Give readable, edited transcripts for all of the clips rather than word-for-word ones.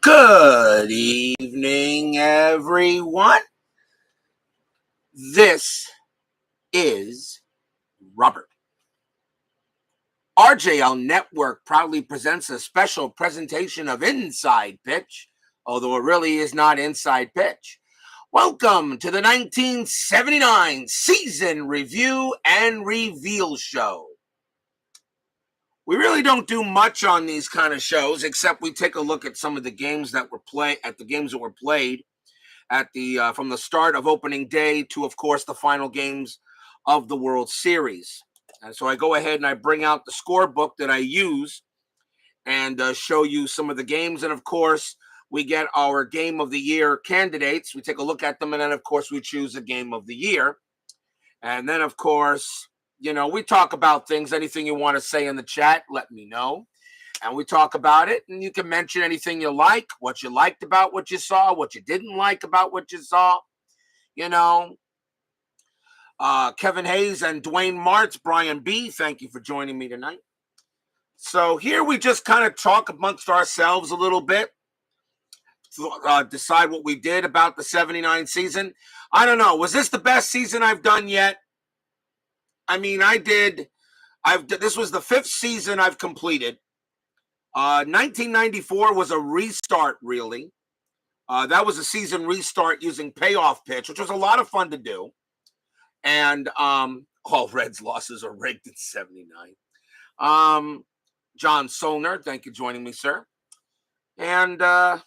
Good evening, everyone. This is Robert. RJL Network proudly presents a special presentation of Inside Pitch, although it really is not Inside Pitch. Welcome to the 1979 Season Review and Reveal Show. We really don't do much on these kind of shows, except we take a look at some of the games that were played at the from the start of opening day to, of course, the final games of the World Series. And so I go ahead and I bring out the scorebook that I use and show you some of the games. And of course, we get our Game of the Year candidates. We take a look at them, and then of course we choose a Game of the Year. And then of course, we talk about things. Anything you want to say in the chat, let me know. And we talk about it, and you can mention anything you like, what you liked about what you saw, what you didn't like about what you saw. Kevin Hayes and Dwayne Martz, Brian B., thank you for joining me tonight. So here we just kind of talk amongst ourselves a little bit, decide what we did about the 79 season. I don't know. Was this the best season I've done yet? I mean, this was the 5th season I've completed. 1994 was a restart, really. That was a season restart using payoff pitch, which was a lot of fun to do. And all Reds losses are rigged in 79. John Solner, thank you for joining me, sir. And, well,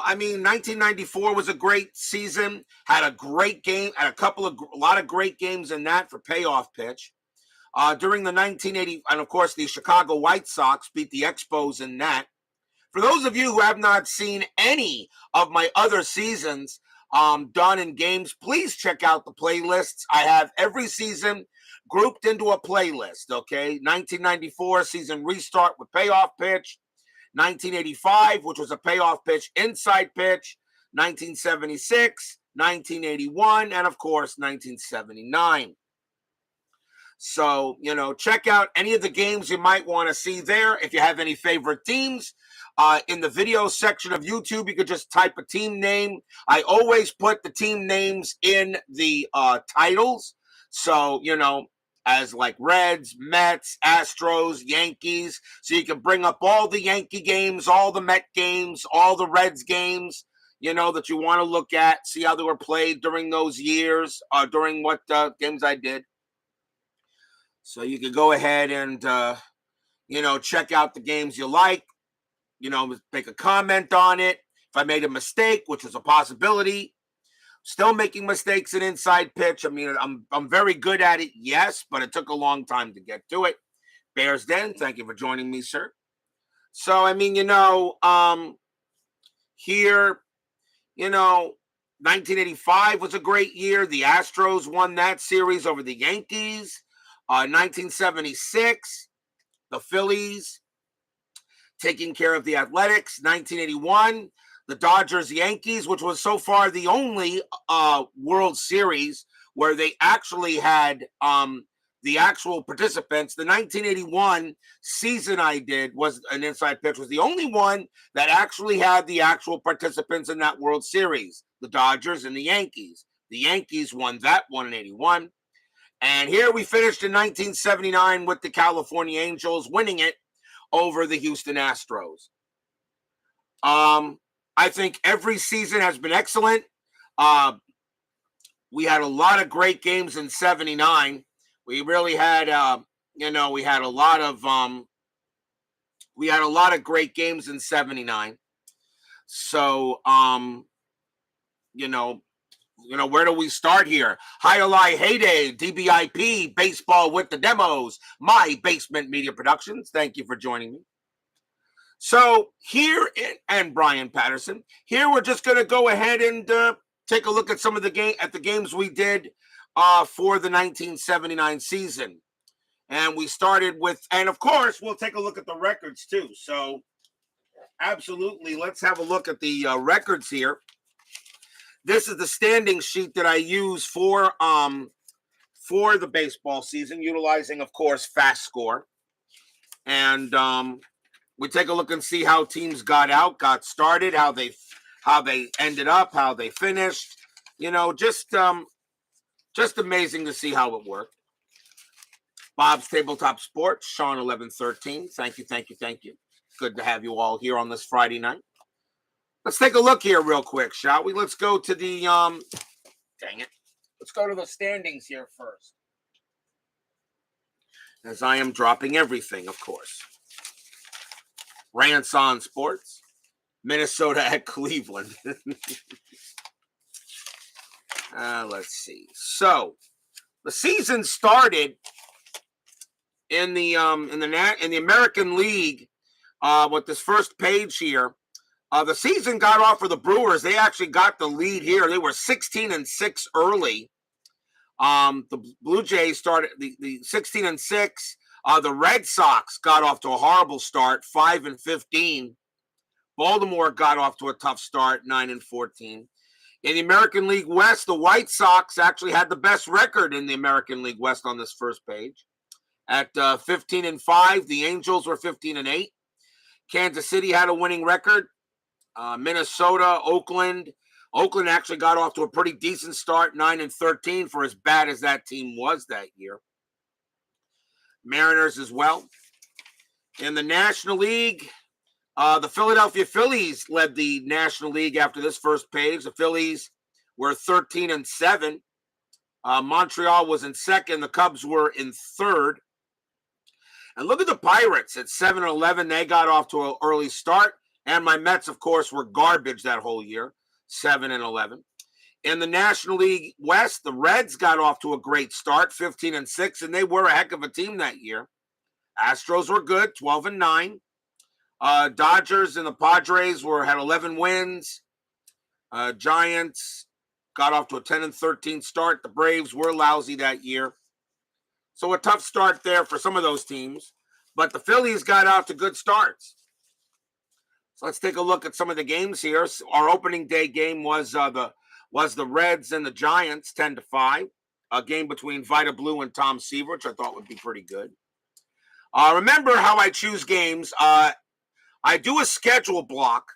I mean, 1994 was a great season. Had a great game, had a lot of great games in that for payoff pitch. During the 1980, and of course, the Chicago White Sox beat the Expos in that. For those of you who have not seen any of my other seasons done in games, please check out the playlists. I have every season grouped into a playlist, okay? 1994 season restart with payoff pitch. 1985, which was a payoff pitch, inside pitch. 1976, 1981, and of course, 1979. So, check out any of the games you might want to see there. If you have any favorite teams, in the video section of YouTube, you could just type a team name. I always put the team names in the titles. So, as like Reds, Mets, Astros, Yankees. So you can bring up all the Yankee games, all the Met games, all the Reds games, that you want to look at, see how they were played during those years, during what games I did. So you could go ahead and, check out the games you like, make a comment on it. If I made a mistake, which is a possibility, still making mistakes in inside pitch. I mean, I'm very good at it, yes, but it took a long time to get to it. Bears Den, thank you for joining me, sir. So, I mean, here, 1985 was a great year. The Astros won that series over the Yankees. 1976, the Phillies taking care of the Athletics. 1981, the Dodgers Yankees, which was so far the only World Series where they actually had the actual participants. The 1981 season I did was an inside pitch, was the only one that actually had the actual participants in that World Series, the Dodgers and the Yankees. The Yankees won that one in 81. And here we finished in 1979 with the California Angels winning it over the Houston Astros. I think every season has been excellent. We had a lot of great games in 79. We really had, we had a lot of great games in 79. So, where do we start here? Highlight Heyday, DBIP, Baseball with the Demos, My Basement Media Productions. Thank you for joining me. So here, and Brian Patterson, here we're just going to go ahead and take a look at some of the games we did for the 1979 season. And we started with, and of course, we'll take a look at the records too. So absolutely, let's have a look at the records here. This is the standing sheet that I use for the baseball season, utilizing, of course, FastScore. and we take a look and see how teams got started, how they ended up, how they finished. Just amazing to see how it worked. Bob's Tabletop Sports, Sean 1113. Thank you, thank you, thank you. Good to have you all here on this Friday night. Let's take a look here real quick, shall we? Let's go to the dang it. Let's go to the standings here first. As I am dropping everything, of course. Rants on Sports, Minnesota at Cleveland. Let's see. So the season started in the American League with this first page here. The season got off for the Brewers. They actually got the lead here. They were 16-6 early. The Blue Jays started the 16-6. The Red Sox got off to a horrible start, 5-15. Baltimore got off to a tough start, 9-14. In the American League West, the White Sox actually had the best record in the American League West on this first page. At 15-5, the Angels were 15-8. Kansas City had a winning record. Minnesota, Oakland. Oakland actually got off to a pretty decent start, 9-13, for as bad as that team was that year. Mariners as well. In the National League, the Philadelphia Phillies led the National League after this first page. The Phillies were 13-7. Montreal was in second. The Cubs were in third. And look at the Pirates at 7-11. They got off to an early start. And my Mets, of course, were garbage that whole year, 7-11. In the National League West, the Reds got off to a great start, 15-6, and they were a heck of a team that year. Astros were good, 12-9. Dodgers and the Padres had 11 wins. Giants got off to a 10-13 start. The Braves were lousy that year. So a tough start there for some of those teams. But the Phillies got out to good starts. So let's take a look at some of the games here. Our opening day game was the Reds and the Giants, 10-5. A game between Vita Blue and Tom Seaver, which I thought would be pretty good. Remember how I choose games. I do a schedule block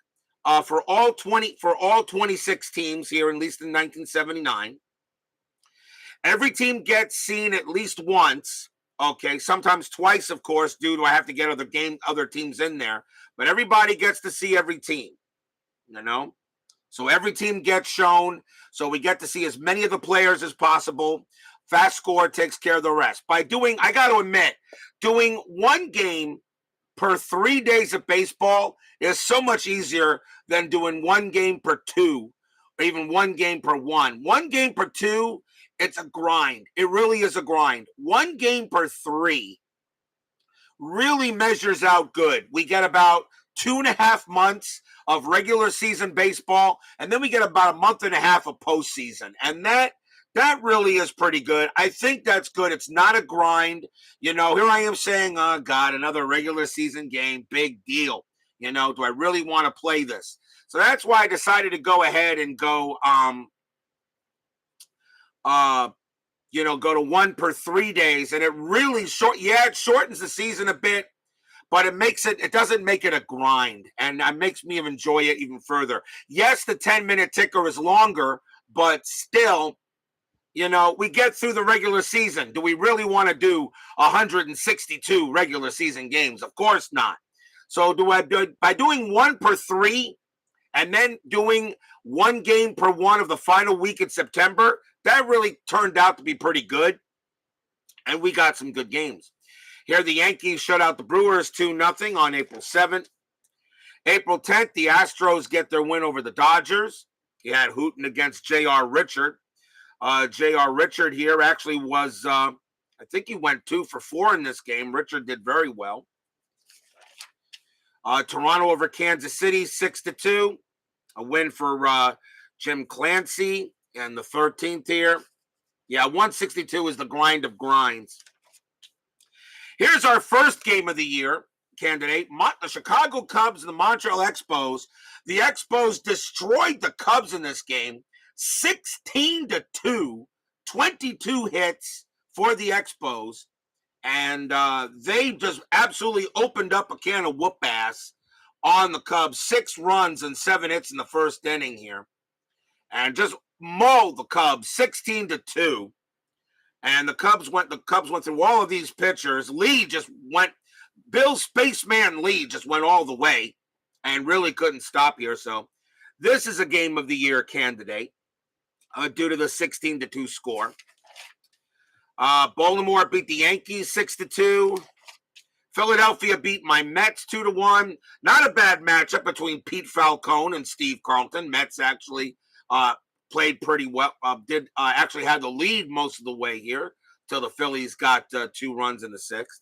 for all 26 teams here, at least in 1979. Every team gets seen at least once. Okay, sometimes twice, of course, due to I have to get other teams in there. But everybody gets to see every team, So every team gets shown. So we get to see as many of the players as possible. FastScore takes care of the rest. I got to admit, doing one game per 3 days of baseball is so much easier than doing one game per two, or even one game per one. One game per two, it's a grind. It really is a grind. One game per three really measures out good. We get about 2.5 months of regular season baseball, and then we get about a month and a half of postseason. And that really is pretty good. I think that's good. It's not a grind. Here I am saying, oh, God, another regular season game, big deal. Do I really want to play this? So that's why I decided to go ahead and go go to one per 3 days, and it really it shortens the season a bit, but it doesn't make it a grind, and it makes me enjoy it even further. Yes, the 10-minute ticker is longer, but still, we get through the regular season. Do we really want to do 162 regular season games? Of course not. So by doing one per three, and then doing one game per one of the final week in September, that really turned out to be pretty good. And we got some good games. Here, the Yankees shut out the Brewers 2-0 on April 7th. April 10th, the Astros get their win over the Dodgers. You had hooting against J.R. Richard. J.R. Richard here actually was, I think he went 2 for 4 in this game. Richard did very well. Toronto over Kansas City, 6-2. A win for Jim Clancy and the 13th here. Yeah, 162 is the grind of grinds. Here's our first game of the year candidate. The Chicago Cubs and the Montreal Expos. The Expos destroyed the Cubs in this game, 16-2, 22 hits for the Expos. And they just absolutely opened up a can of whoop ass on the Cubs. 6 runs and 7 hits in the first inning here, and just mauled the Cubs 16-2. And the Cubs went through all of these pitchers. Bill Spaceman Lee just went all the way and really couldn't stop here. So this is a game of the year candidate due to the 16-2 score. Baltimore beat the Yankees 6-2. Philadelphia beat my Mets 2-1. Not a bad matchup between Pete Falcone and Steve Carlton. Mets actually played pretty well. Actually had the lead most of the way here till the Phillies got 2 runs in the 6th.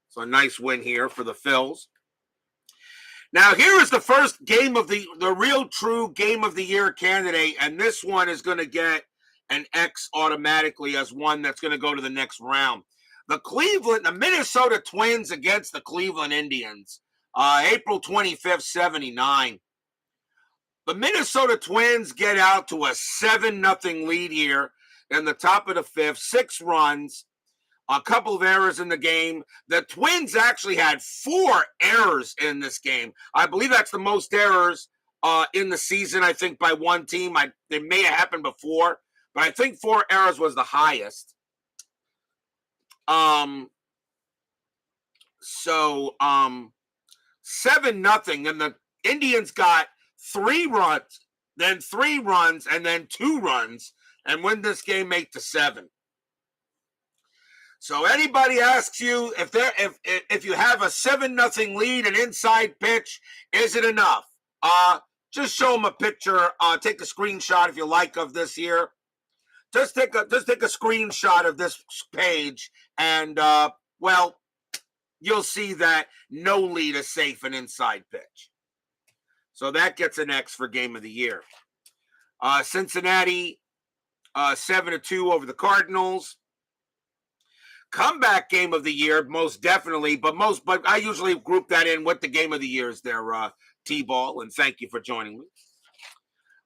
So a nice win here for the Phils. Now here is the first game of the real true game of the year candidate, and this one is going to get an X automatically as one that's going to go to the next round. The Minnesota Twins against the Cleveland Indians, April 25th, 79. The Minnesota Twins get out to a 7-0 lead here in the top of the 5th, 6 runs, a couple of errors in the game. The Twins actually had 4 errors in this game. I believe that's the most errors in the season, I think, by one team. It may have happened before, but I think 4 errors was the highest. 7-0, and the Indians got 3 runs, then 3 runs, and then 2 runs, and win this game 8-7. So anybody asks you if you have a 7-0 lead, an inside pitch, is it enough? Just show them a picture. Take a screenshot if you like of this here. Just take a screenshot of this page, and you'll see that no lead is safe an inside pitch. So that gets an X for game of the year. Cincinnati 7-2 over the Cardinals. Comeback game of the year, most definitely, but I usually group that in with the game of the years there, T-Ball, and thank you for joining me.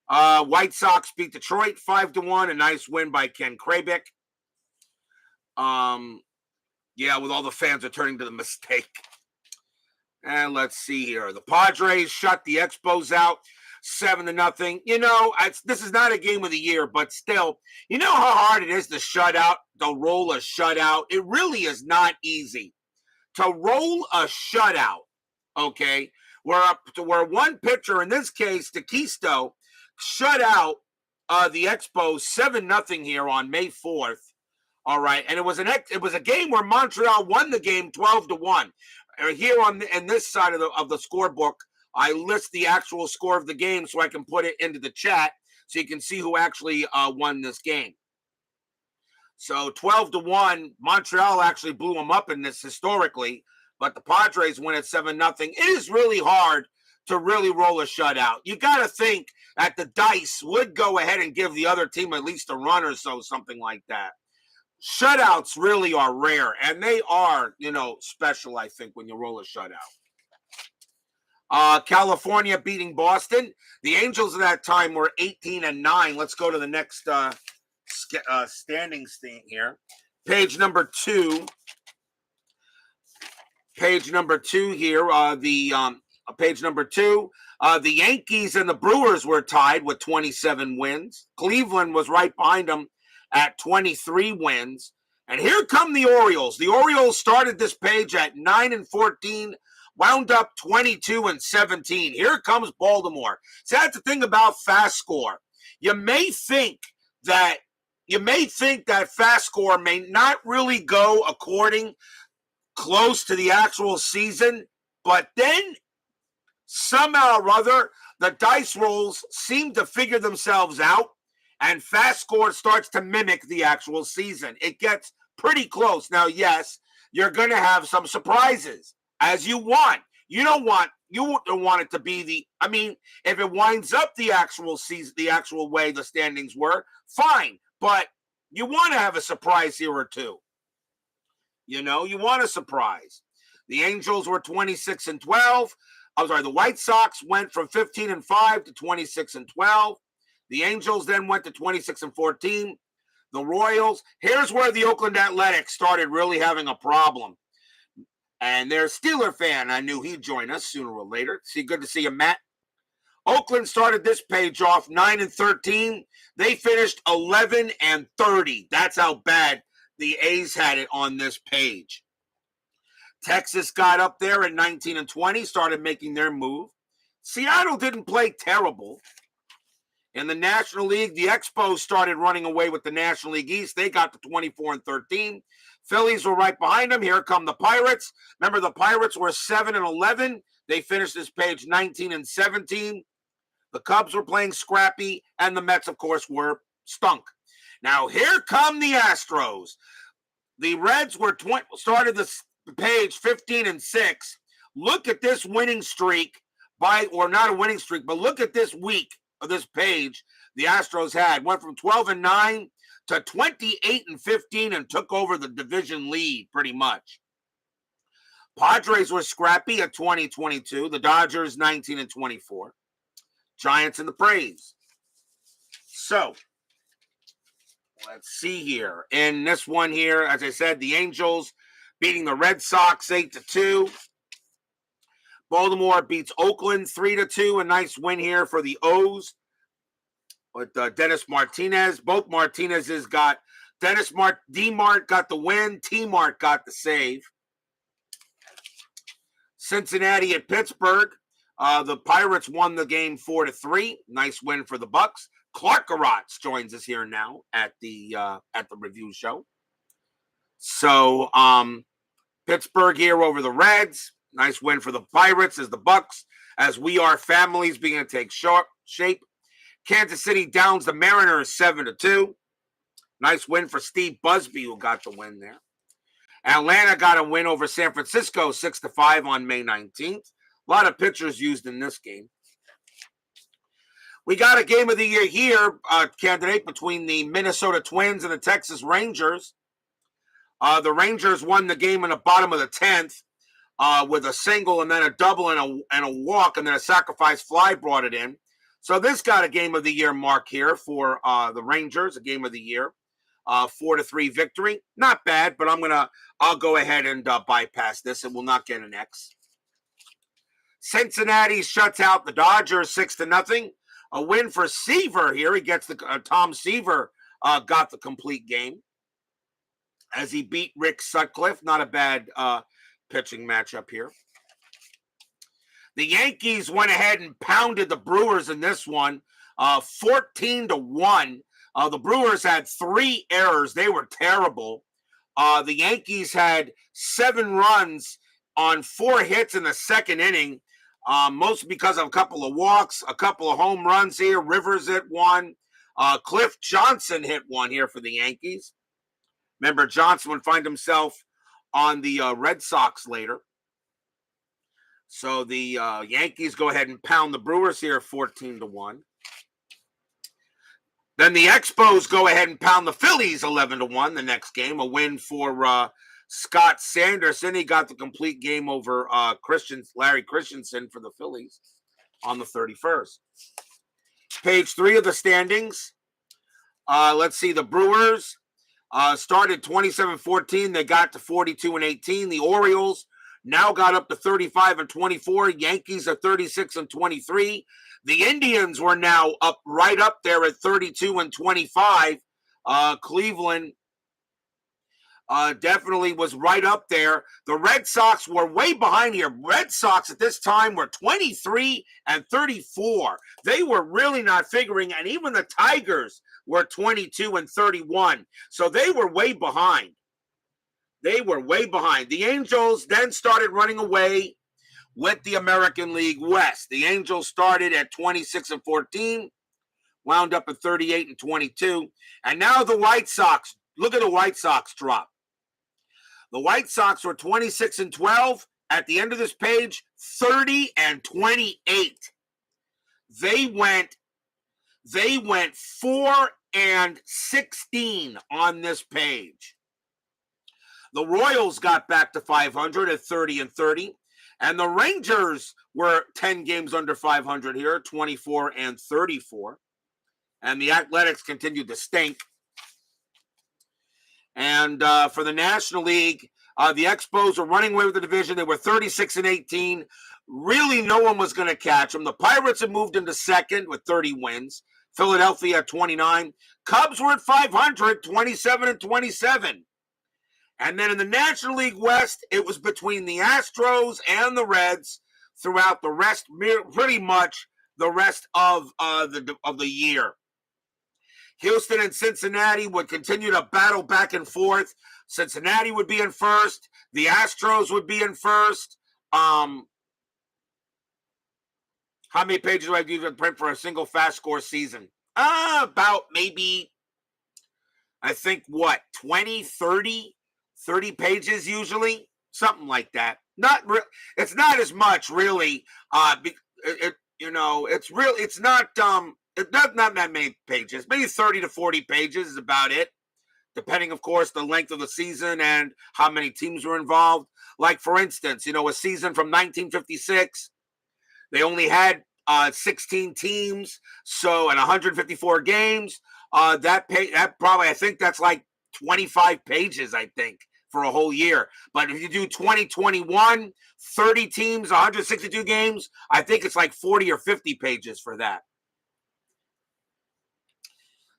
White Sox beat Detroit 5-1, a nice win by Ken Krabik. With all the fans returning to the mistake. And let's see here. The Padres shut the Expos out 7-0. This is not a game of the year, but still, you know how hard it is to roll a shutout? It really is not easy to roll a shutout, okay? Where one pitcher, in this case, Taquisto, shut out the Expos 7-0 here on May 4th. All right, and it was a game where Montreal won the game 12-1. Here in this side of the scorebook, I list the actual score of the game so I can put it into the chat so you can see who actually won this game. So 12-1, Montreal actually blew them up in this historically, but the Padres win at 7-0. It is really hard to really roll a shutout. You got to think that the dice would go ahead and give the other team at least a run or so, something like that. Shutouts really are rare, and they are, special, I think, when you roll a shutout. California beating Boston. The Angels at that time were 18-9. Let's go to the next standings thing here. Page number 2. Page number 2 here. Page number 2. The Yankees and the Brewers were tied with 27 wins. Cleveland was right behind them at 23 wins. And here come the Orioles. The Orioles started this page at 9-14, wound up 22-17. Here comes Baltimore. So that's the thing about FastScore. You may think that FastScore may not really go according close to the actual season, but then somehow or other, the dice rolls seem to figure themselves out, and FastScore starts to mimic the actual season. It gets pretty close. Now, yes, you're going to have some surprises, as you want. You don't want it to be if it winds up the actual season, the actual way the standings were, fine. But you want to have a surprise here or two. You want a surprise. The Angels were 26-12. The White Sox went from 15-5 to 26-12. The Angels then went to 26-14. The Royals. Here's where the Oakland Athletics started really having a problem. And they're a Steeler fan. I knew he'd join us sooner or later. Good to see you, Matt. Oakland started this page off 9-13. They finished 11-30. That's how bad the A's had it on this page. Texas got up there at 19-20, started making their move. Seattle didn't play terrible. In the National League, the Expos started running away with the National League East. They got to 24-13. Phillies were right behind them. Here come the Pirates. Remember, the Pirates were 7-11. They finished this page 19-17. The Cubs were playing scrappy, and the Mets, of course, were stunk. Now, here come the Astros. The Reds started this page 15-6. Look at this winning streak or not a winning streak, but look at this week of this page the Astros had. Went from 12-9 to 28-15 and took over the division lead pretty much. Padres were scrappy at 20-22. The Dodgers 19-24. Giants in the Braves. So, let's see here. In this one here, as I said, the Angels beating the Red Sox 8-2. Baltimore beats Oakland 3-2. A nice win here for the O's with Dennis Martinez. Both Martinez's got D-Mart got the win. T-Mart got the save. Cincinnati at Pittsburgh. The Pirates won the game 4-3. Nice win for the Bucks. Clark Garotz joins us here now at the review show. So Pittsburgh here over the Reds. Nice win for the Pirates as the Bucks, as we are families, beginning to take shape. Kansas City downs the Mariners 7-2. Nice win for Steve Busby, who got the win there. Atlanta got a win over San Francisco 6-5 on May 19th. A lot of pitchers used in this game. We got a game of the year here, candidate between the Minnesota Twins and the Texas Rangers. The Rangers won the game in the bottom of the 10th with a single and then a double and a walk, and then a sacrifice fly brought it in. So this got a game of the year mark here for the Rangers, a game of the year. 4-3 victory. Not bad, but I'll go ahead and bypass this. It will not get an X. Cincinnati shuts out the Dodgers 6-0. A win for Seaver here. He gets Tom Seaver got the complete game as he beat Rick Sutcliffe. Not a bad pitching matchup here. The Yankees went ahead and pounded the Brewers in this one, 14-1. The Brewers had 3 errors. They were terrible. The Yankees had 7 runs on 4 hits in the second inning, mostly because of a couple of walks, a couple of home runs here. Rivers hit one. Cliff Johnson hit one here for the Yankees. Remember, Johnson would find himself on the Red Sox later. So the Yankees go ahead and pound the Brewers here 14-1. Then the Expos go ahead and pound the Phillies 11-1 the next game. A win for Scott Sanderson. He got the complete game over Larry Christensen for the Phillies on the 31st. Page 3 of the standings. Let's see. The Brewers started 27-14. They got to 42-18. The Orioles now got up to 35-24. Yankees are 36-23. The Indians were now right up there at 32-25. Cleveland definitely was right up there. The Red Sox were way behind here. Red Sox at this time were 23-34. They were really not figuring, and even the Tigers were 22-31. So they were way behind. The Angels then started running away with the American League West. The Angels started at 26-14, wound up at 38-22. And now the White Sox, look at the White Sox drop. The White Sox were 26-12. At the end of this page, 30-28. They went 4-16 on this page. The Royals got back to 500 at 30-30. And the Rangers were 10 games under 500 here, 24-34. And the Athletics continued to stink. And for the National League, the Expos were running away with the division. They were 36-18. Really, no one was going to catch them. The Pirates had moved into second with 30 wins. Philadelphia at 29. Cubs were at 500, 27-27. And then in the National League West, it was between the Astros and the Reds throughout the rest, pretty much the rest of the year. Houston and Cincinnati would continue to battle back and forth. Cincinnati would be in first. The Astros would be in first. How many pages do I do to print for a single FastScore season? About maybe, I think, 20, 30 pages usually? Something like that. It's not as much, really. It's not that many pages. Maybe 30 to 40 pages is about it, depending, of course, the length of the season and how many teams were involved. Like, for instance, a season from 1956, they only had 16 teams, so and 154 games. That probably, I think that's like 25 pages, I think, for a whole year. But if you do 2021, 30 teams, 162 games, I think it's like 40 or 50 pages for that.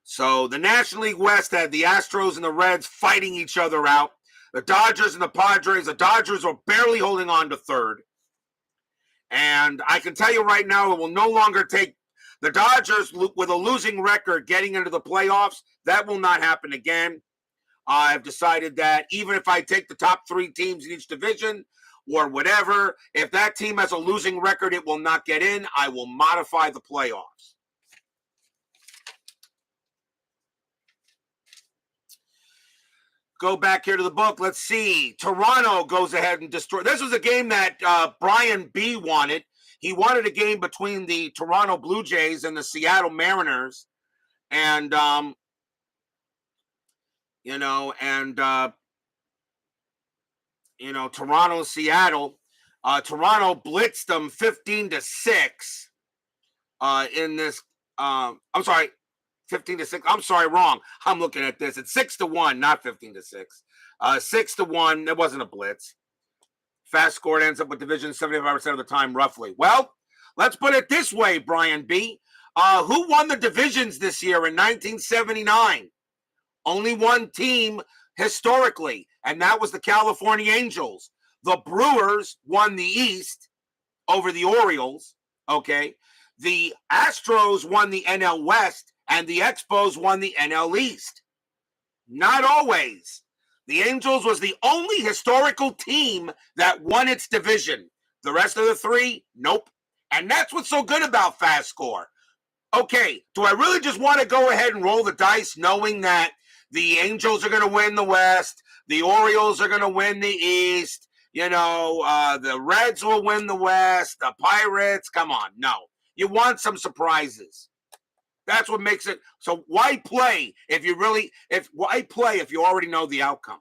So the National League West had the Astros and the Reds fighting each other out. The Dodgers and the Padres. The Dodgers were barely holding on to third. And I can tell you right now, it will no longer take the Dodgers with a losing record getting into the playoffs. That will not happen again. I've decided that even if I take the top 3 teams in each division or whatever, if that team has a losing record, it will not get in. I will modify the playoffs. Go back here to the book. Let's see. Toronto goes ahead and destroys. This was a game that Brian B. wanted. He wanted a game between the Toronto Blue Jays and the Seattle Mariners. And, Toronto and Seattle. Toronto blitzed them 15-6 in this. I'm sorry. 15-6. I'm sorry, wrong. I'm looking at this. It's 6-1, not 15-6. 6-1. It wasn't a blitz. FastScore ends up with division 75% of the time, roughly. Well, let's put it this way, Brian B. Who won the divisions this year in 1979? Only one team historically, and that was the California Angels. The Brewers won the East over the Orioles. Okay. The Astros won the NL West. And the Expos won the NL East. Not always. The Angels was the only historical team that won its division. The rest of the 3, nope. And that's what's so good about FastScore. Okay, do I really just want to go ahead and roll the dice knowing that the Angels are going to win the West, the Orioles are going to win the East, the Reds will win the West, the Pirates? Come on, no. You want some surprises. That's what makes it. So why play if you already know the outcome?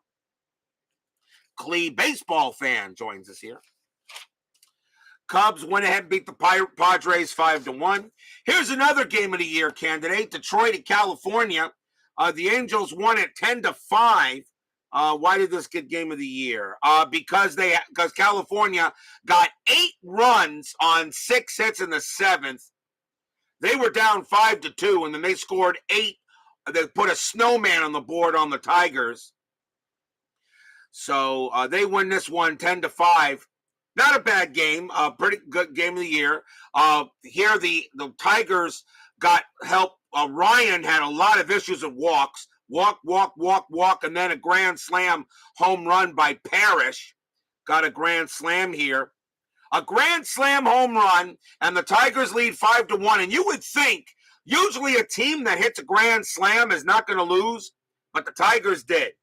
Clee baseball fan joins us here. Cubs went ahead and beat the Padres 5-1. Here's another game of the year candidate. Detroit at California. The Angels won it 10-5. Why did this get game of the year? Because California got 8 runs on 6 hits in the 7th. They were down 5-2, and then they scored 8. They put a snowman on the board on the Tigers. So they win this one 10-5. Not a bad game. Pretty good game of the year. Here the Tigers got help. Ryan had a lot of issues of walks. Walk, and then a grand slam home run by Parrish. Got a grand slam here. A grand slam home run, and the Tigers lead 5-1. And you would think, usually a team that hits a grand slam is not going to lose, but the Tigers did.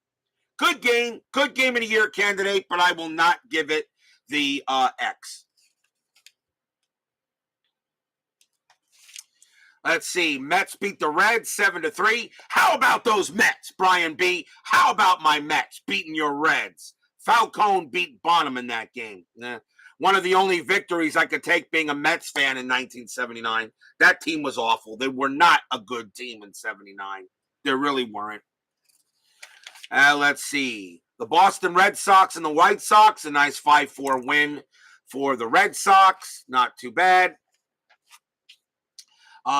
Good game of the year candidate, but I will not give it the X. Let's see. Mets beat the Reds 7-3. How about those Mets, Brian B? How about my Mets beating your Reds? Falcone beat Bonham in that game. One of the only victories I could take being a Mets fan in 1979. That team was awful. They were not a good team in 79. They really weren't. Let's see. The Boston Red Sox and the White Sox, a nice 5-4 win for the Red Sox. Not too bad.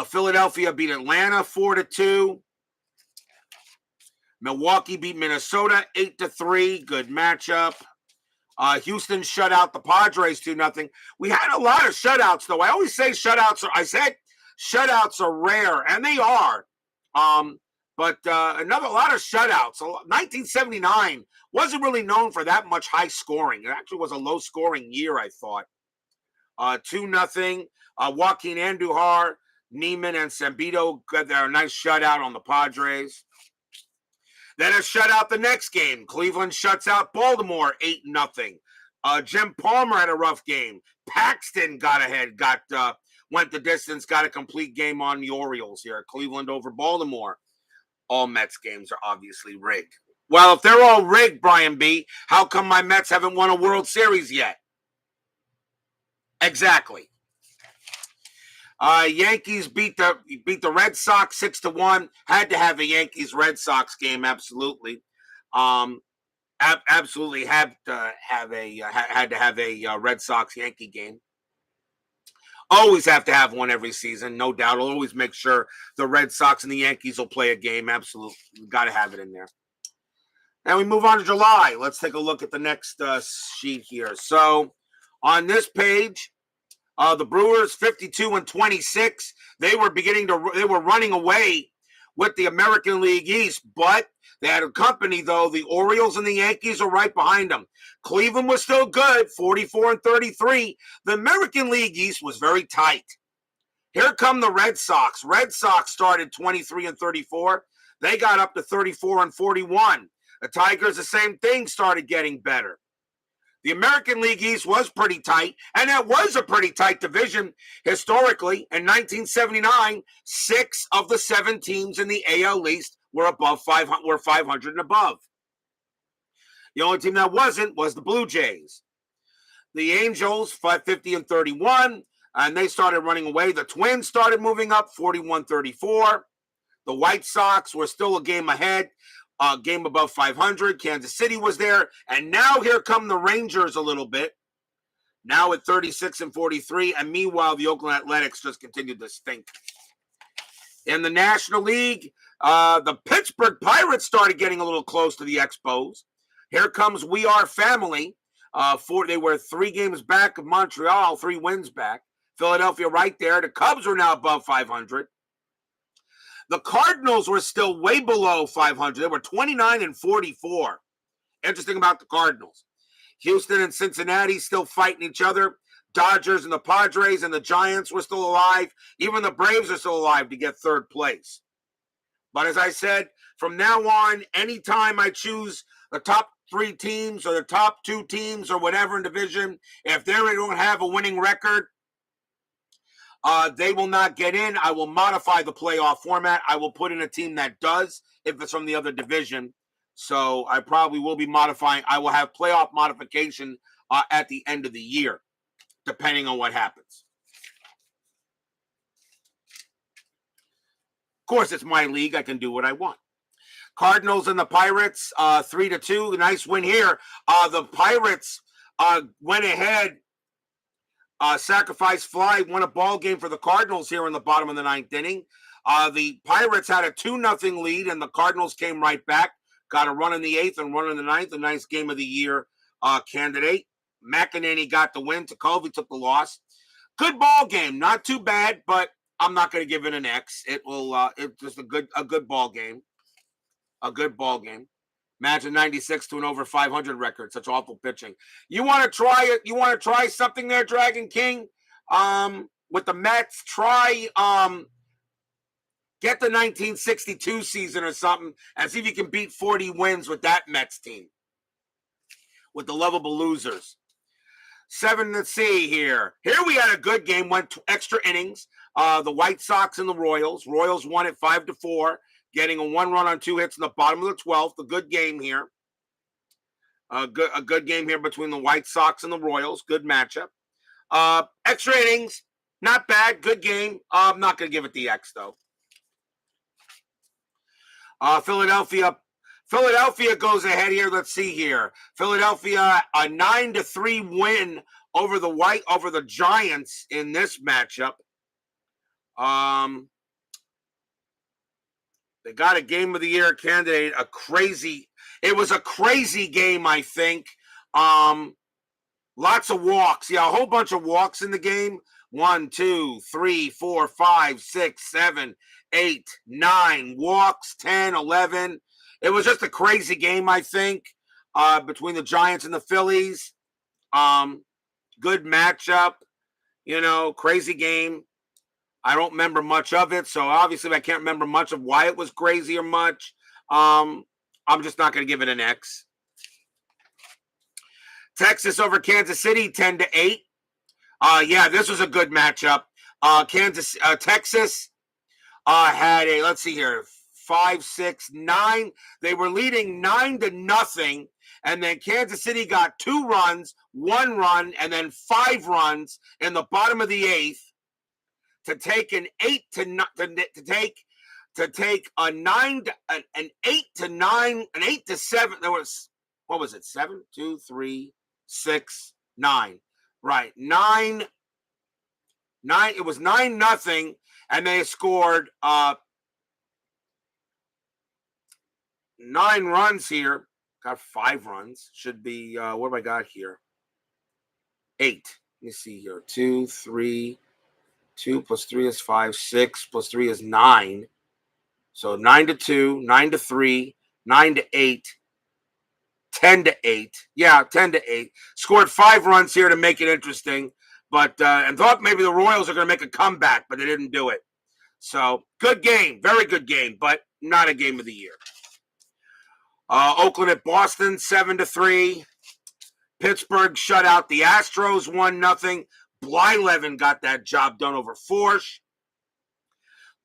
Philadelphia beat Atlanta 4-2. Milwaukee beat Minnesota 8-3. Good matchup. Houston shut out the Padres 2-0. We had a lot of shutouts, though. I always say shutouts are rare, and they are. But a lot of shutouts. 1979 wasn't really known for that much high scoring. It actually was a low scoring year, I thought. 2-0. Joaquin Andujar, Neiman, and Zambito got their nice shutout on the Padres. Then a shutout the next game. Cleveland shuts out Baltimore 8-0. Jim Palmer had a rough game. Paxton got ahead, went the distance, got a complete game on the Orioles here. Cleveland over Baltimore. All Mets games are obviously rigged. Well, if they're all rigged, Brian B., how come my Mets haven't won a World Series yet? Exactly. Yankees beat the Red Sox 6-1. Had to have a Yankees Red Sox game, absolutely. Absolutely had to have a Red Sox Yankee game. Always have to have one every season, no doubt. I'll always make sure the Red Sox and the Yankees will play a game. Absolutely, got to have it in there. Now we move on to July. Let's take a look at the next sheet here. So on this page, the Brewers 52-26. They were running away with the American League East, but they had a company, though. The Orioles and the Yankees are right behind them. Cleveland was still good, 44-33. The American League East was very tight. Here come the Red Sox. Red Sox started 23-34. They got up to 34-41. The Tigers, the same thing, started getting better. The American League East was pretty tight, and that was a pretty tight division historically. In 1979, 6 of the 7 teams in the AL East were above 500 and above. The only team that wasn't was the Blue Jays. The Angels 50-31, and they started running away. The Twins started moving up 41-34. The White Sox were still a game ahead. Game above 500. Kansas City was there. And now here come the Rangers a little bit. Now at 36-43. And meanwhile, the Oakland Athletics just continued to stink. In the National League, the Pittsburgh Pirates started getting a little close to the Expos. Here comes We Are Family. They were 3 games back of Montreal, 3 wins back. Philadelphia right there. The Cubs are now above 500. The Cardinals were still way below 500. They were 29-44. Interesting about the Cardinals. Houston and Cincinnati still fighting each other. Dodgers and the Padres and the Giants were still alive. Even the Braves are still alive to get 3rd place. But as I said, from now on, anytime I choose the top 3 teams or the top 2 teams or whatever in division, if they don't have a winning record, they will not get in. I will modify the playoff format. I will put in a team that does if it's from the other division. So I probably will be modifying. I will have playoff modification at the end of the year, depending on what happens. Of course, it's my league. I can do what I want. Cardinals and the Pirates, 3-2. Nice win here. The Pirates went ahead. Sacrifice fly won a ball game for the Cardinals here in the bottom of the 9th inning. The Pirates had a 2-0 lead, and the Cardinals came right back. Got a run in the 8th and run in the 9th. A nice game of the year candidate. McEnany got the win. Ticovey took the loss. Good ball game. Not too bad, but I'm not going to give it an X. It will. It's just a good ball game. A good ball game. Imagine 96 to an over 500 record. Such awful pitching. You want to try it? You want to try something there, Dragon King? With the Mets, try get the 1962 season or something and see if you can beat 40 wins with that Mets team. With the lovable losers. 7 to see here. Here we had a good game. Went extra innings. The White Sox and the Royals. Royals won it 5-4. Getting a 1 run on 2 hits in the bottom of the 12th. A good game here. A good game here between the White Sox and the Royals. Good matchup. Extra innings. Not bad. Good game. I'm not going to give it the X, though. Philadelphia Philadelphia goes ahead here. Let's see here. Philadelphia, a 9-3 win over the Giants in this matchup. They got a Game of the Year candidate. It was a crazy game, I think. Lots of walks. Yeah, a whole bunch of walks in the game. 1, 2, 3, 4, 5, 6, 7, 8, 9 walks, 10, 11. It was just a crazy game, I think, between the Giants and the Phillies. Good matchup, crazy game. I don't remember much of it, so obviously I can't remember much of why it was crazy or much. I'm just not going to give it an X. Texas over Kansas City, 10-8. Yeah, this was a good matchup. Texas had a, let's see here, 5, 6, 9. They were leading 9-0, and then Kansas City got 2 runs, 1 run, and then 5 runs in the bottom of the 8th to take an 8 to take a 9 an 8 to 9 an 8 to 7. There was, what was it? 7, 2, 3, 6, 9. Right, 9. It was 9-0, and they scored 9 runs here. Got 5 runs. Should be, what have I got here? 8. Let me see here. 2, 3. 2 plus 3 is 5. 6 plus 3 is 9. So 9-2, 9-3, 9-8, 10-8. Yeah, 10-8. Scored 5 runs here to make it interesting, but and thought maybe the Royals are going to make a comeback, but they didn't do it. So good game, very good game, but not a Game of the Year. Oakland at Boston, 7-3. Pittsburgh shut out the Astros, 1-0. Blyleven got that job done over Forsch.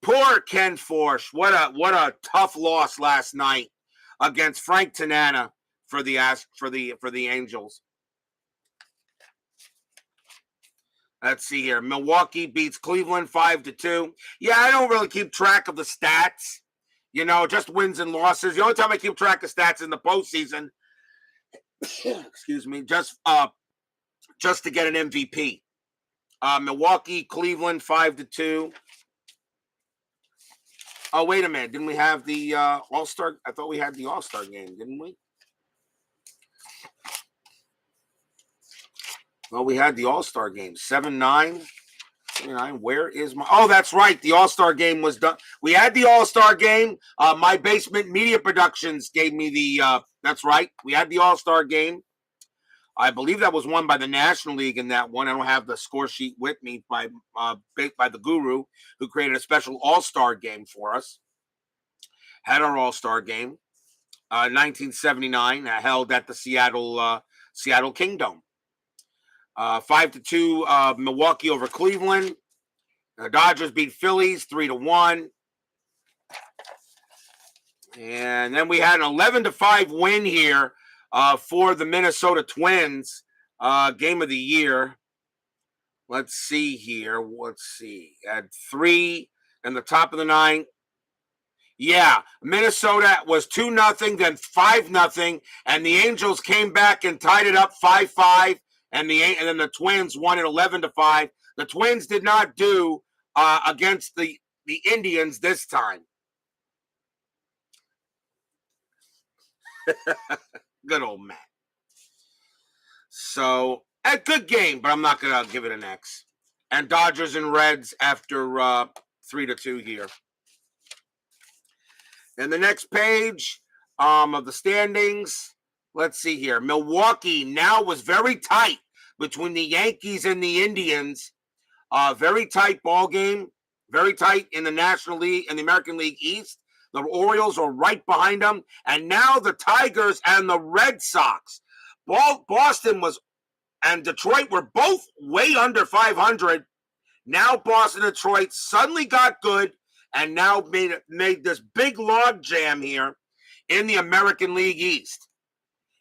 Poor Ken Forsch. What a tough loss last night against Frank Tanana for the Angels. Let's see here. Milwaukee beats Cleveland 5-2. Yeah, I don't really keep track of the stats. Just wins and losses. The only time I keep track of stats in the postseason, excuse me, just to get an MVP. Milwaukee, Cleveland 5-2. Oh, wait a minute. Didn't we have the All-Star? I thought we had the All-Star game, didn't we? Well, we had the All-Star game. 7-9. 7-9. Where is my... Oh, that's right. The All-Star game was done. We had the All-Star game. My Basement Media Productions gave me the... that's right. We had the All-Star game. I believe that was won by the National League in that one. I don't have the score sheet with me by the Guru, who created a special All-Star game for us. Had our All-Star game, 1979, held at the Seattle Kingdom. 5-2 Milwaukee over Cleveland. The Dodgers beat Phillies 3-1. And then we had an 11-5 win here for the Minnesota Twins, Game of the Year. Let's see here. At 3 in the top of the 9th. Yeah, Minnesota was 2-0, then 5-0, and the Angels came back and tied it up 5-5, and then the Twins won it 11-5. The Twins did not do against the Indians this time. Good old Matt. So, a good game, but I'm not going to give it an X. And Dodgers and Reds after 3-2 here. And the next page of the standings, let's see here. Milwaukee now was very tight between the Yankees and the Indians. Very tight ball game. Very tight in the National League and the American League East. The Orioles are right behind them. And now the Tigers and the Red Sox. Boston and Detroit were both way under 500. Now Boston and Detroit suddenly got good and now made this big log jam here in the American League East.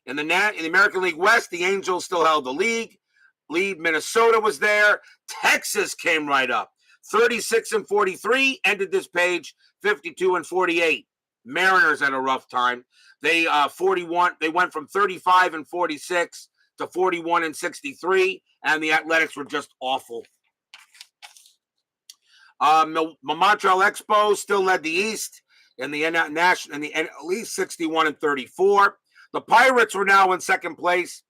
In the American League West, the Angels still held the lead. Minnesota was there. Texas came right up. 36-43, ended this page 52-48. Mariners had a rough time. They 41. They went from 35-46 to 41-63, and the Athletics were just awful. Montreal Expos still led the East in the national in the NL East 61-34. The Pirates were now in second place.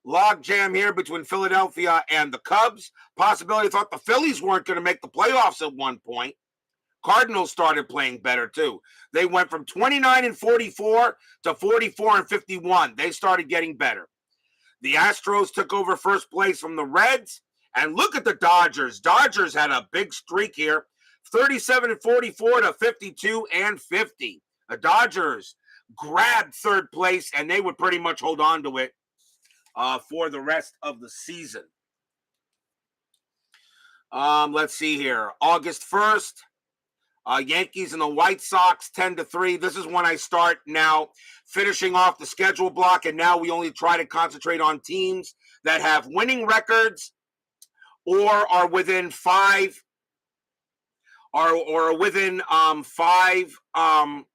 Log jam here between Philadelphia and the Cubs. Possibility thought the Phillies weren't going to make the playoffs at one point. Cardinals started playing better too. They went from 29-44 to 44-51. They started getting better. The Astros took over first place from the Reds. And look at the Dodgers. Dodgers had a big streak here. 37-44 to 52-50. The Dodgers grabbed third place, and they would pretty much hold on to it for the rest of the season. Let's see here. August 1st, Yankees and the White Sox 10-3. This is when I start now finishing off the schedule block, and now we only try to concentrate on teams that have winning records or are within five, or within five 5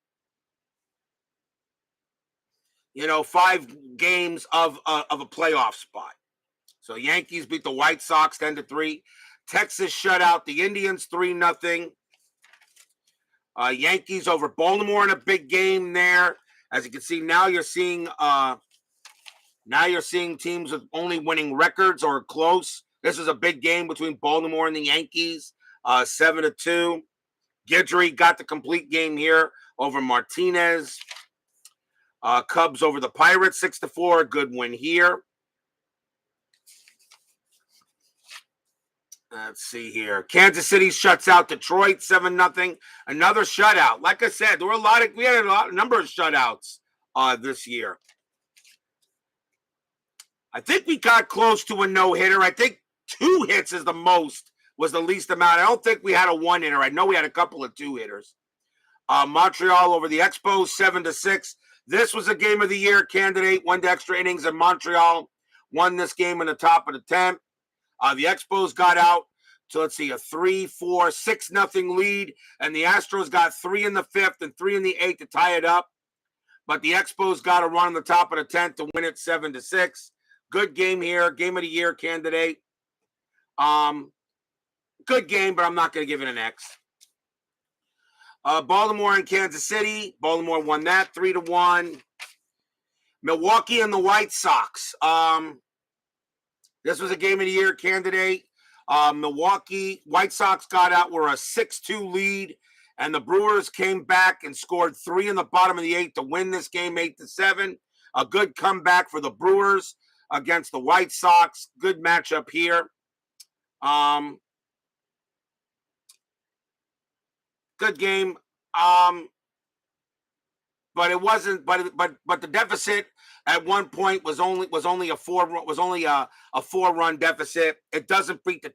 games of a playoff spot. So Yankees beat the White Sox 10-3. Texas shut out the Indians 3-0. Yankees over Baltimore in a big game there. As you can see, now you're seeing teams with only winning records or close. This is a big game between Baltimore and the Yankees, 7-2. Guidry got the complete game here over Martinez. Cubs over the Pirates, 6-4. A good win here. Let's see here. Kansas City shuts out Detroit 7-0. Another shutout. Like I said, we had a number of shutouts this year. I think we got close to a no-hitter. I think 2 hits is the most, was the least amount. I don't think we had a 1-hitter. I know we had a couple of 2-hitters. Montreal over the Expos, 7-6. This was a game of the year candidate. Went to extra innings, and Montreal won this game in the top of the 10th. The Expos got out to, a 3-4, 6-0 lead, and the Astros got 3 in the 5th and 3 in the 8th to tie it up. But the Expos got a run on the top of the 10th to win it 7-6. Good game here, game of the year candidate. Good game, but I'm not going to give it an X. Baltimore and Kansas City. Baltimore won that 3-1. Milwaukee and the White Sox. This was a game of the year candidate. Milwaukee White Sox got out, were a 6-2 lead, and the Brewers came back and scored 3 in the bottom of the 8th to win this game 8-7. A good comeback for the Brewers against the White Sox. Good matchup here. Good game. But it wasn't. But the deficit at one point was only a 4-run deficit. It doesn't beat the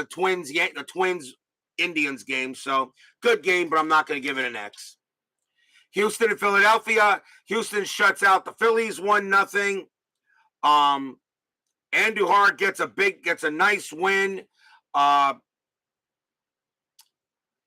Twins yet. The Twins Indians game. So good game, but I'm not going to give it an X. Houston and Philadelphia. Houston shuts out the Phillies 1-0. Andujar gets a nice win.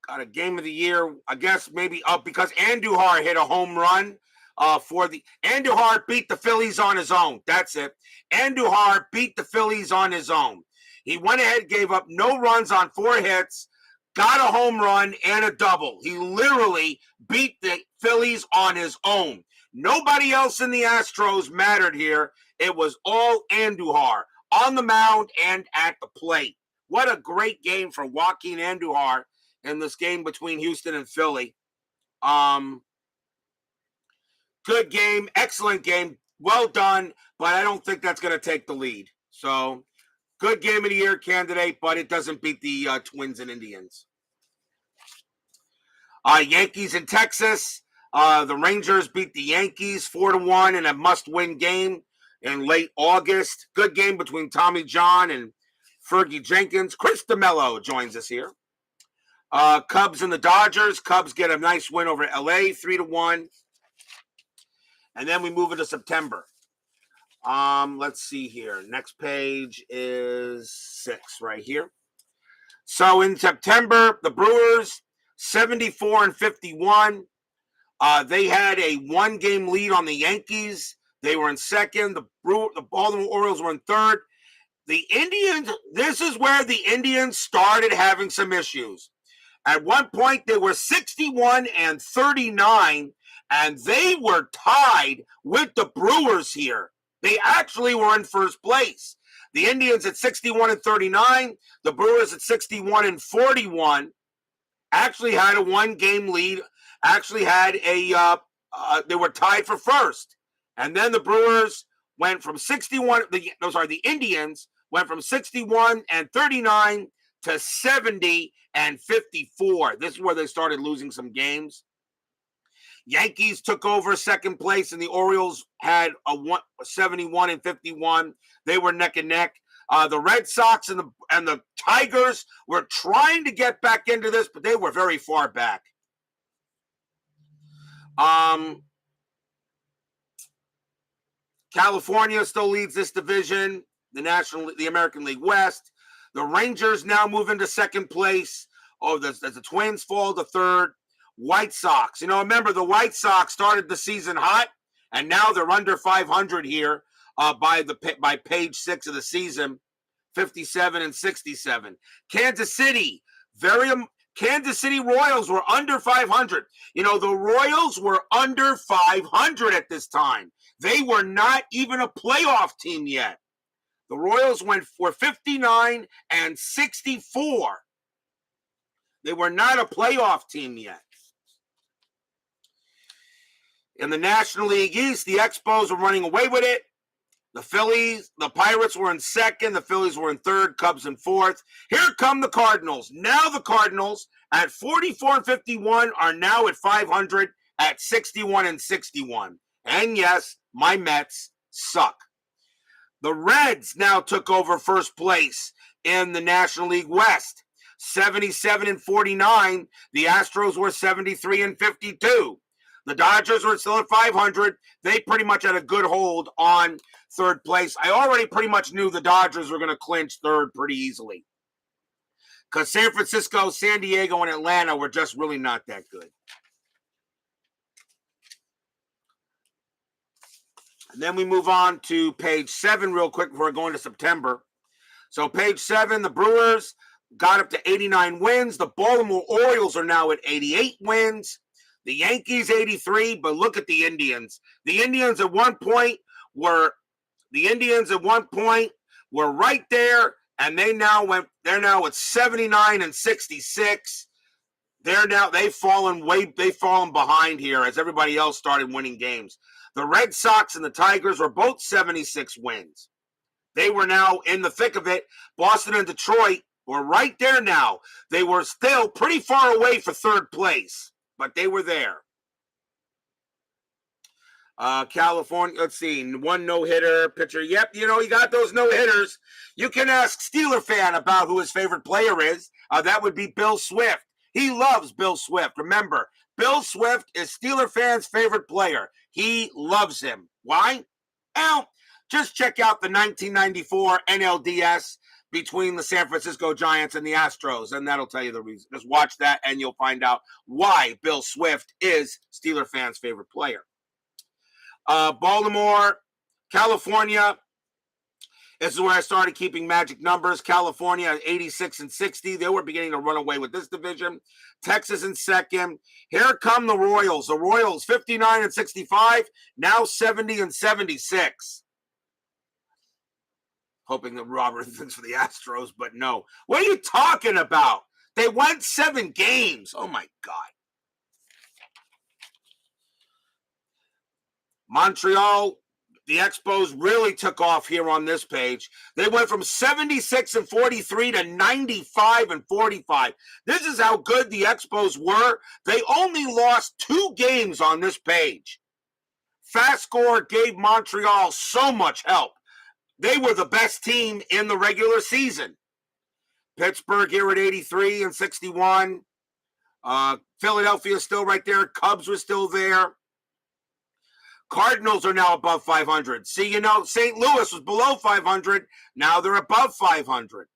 Got a game of the year, I guess maybe up because Andujar hit a home run Andujar beat the Phillies on his own. That's it. Andujar beat the Phillies on his own. He went ahead, gave up no runs on 4 hits, got a home run and a double. He literally beat the Phillies on his own. Nobody else in the Astros mattered here. It was all Andujar on the mound and at the plate. What a great game for Joaquin Andujar in this game between Houston and Philly. Good game, excellent game, well done, but I don't think that's going to take the lead. So, good game of the year candidate, but it doesn't beat the Twins and Indians. Yankees in Texas. The Rangers beat the Yankees 4-1 in a must-win game in late August. Good game between Tommy John and Fergie Jenkins. Chris DeMello joins us here. Cubs and the Dodgers. Cubs get a nice win over LA, 3-1. And then we move into September. Let's see here. Next page is 6 right here. So in September, the Brewers 74-51. They had a one-game lead on the Yankees. They were in second. The Baltimore Orioles were in third. The Indians, this is where the Indians started having some issues. At one point, they were 61-39, and they were tied with the Brewers here. They actually were in first place. The Indians at 61-39, the Brewers at 61-41, actually had a one-game lead, actually had they were tied for first. And then the Brewers went from the Indians went from 61-39 to 70-54. This is where they started losing some games. Yankees took over second place, and the Orioles had a 71-51. They were neck and neck. The Red Sox and the Tigers were trying to get back into this, but they were very far back. California still leads this division, the American League West. The Rangers now move into second place. As the Twins fall to third. White Sox. Remember, the White Sox started the season hot, and now they're under 500 here by page 6 of the season, 57-67. Kansas City Royals were under 500. The Royals were under 500 at this time. They were not even a playoff team yet. The Royals were 59-64. They were not a playoff team yet. In the National League East, the Expos were running away with it. The Pirates were in second. The Phillies were in third. Cubs in fourth. Here come the Cardinals. Now the Cardinals at 44-51 are now at 500 at 61-61. And yes, my Mets suck. The Reds now took over first place in the National League West. 77-49. The Astros were 73-52. The Dodgers were still at 500. They pretty much had a good hold on third place. I already pretty much knew the Dodgers were going to clinch third pretty easily, because San Francisco, San Diego, and Atlanta were just really not that good. And then we move on to page 7 real quick before going to September. So page 7, the Brewers got up to 89 wins. The Baltimore Orioles are now at 88 wins. The Yankees 83, but look at the Indians. The Indians at one point were right there, and they're now at 79-66. They've fallen behind here as everybody else started winning games. The Red Sox and the Tigers were both 76 wins. They were now in the thick of it. Boston and Detroit were right there now. They were still pretty far away for third place, but they were there. California, let's see, one no-hitter pitcher. Yep, you got those no-hitters. You can ask Steeler fan about who his favorite player is. That would be Bill Swift. He loves Bill Swift. Remember, Bill Swift is Steeler fans' favorite player. He loves him. Why? Well, just check out the 1994 NLDS between the San Francisco Giants and the Astros, and that'll tell you the reason. Just watch that, and you'll find out why Bill Swift is Steeler fans' favorite player. Baltimore, California. This is where I started keeping magic numbers. California at 86-60. They were beginning to run away with this division. Texas in second. Here come the Royals. The Royals 59-65. Now 70-76. Hoping that Robert thinks for the Astros, but no. What are you talking about? They won 7 games. Oh, my God. Montreal, the Expos really took off here on this page. They went from 76-43 to 95-45. This is how good the Expos were. They only lost 2 games on this page. FastScore gave Montreal so much help. They were the best team in the regular season. Pittsburgh here at 83-61. Philadelphia still right there. Cubs were still there. Cardinals are now above 500. See, St. Louis was below 500. Now they're above 500.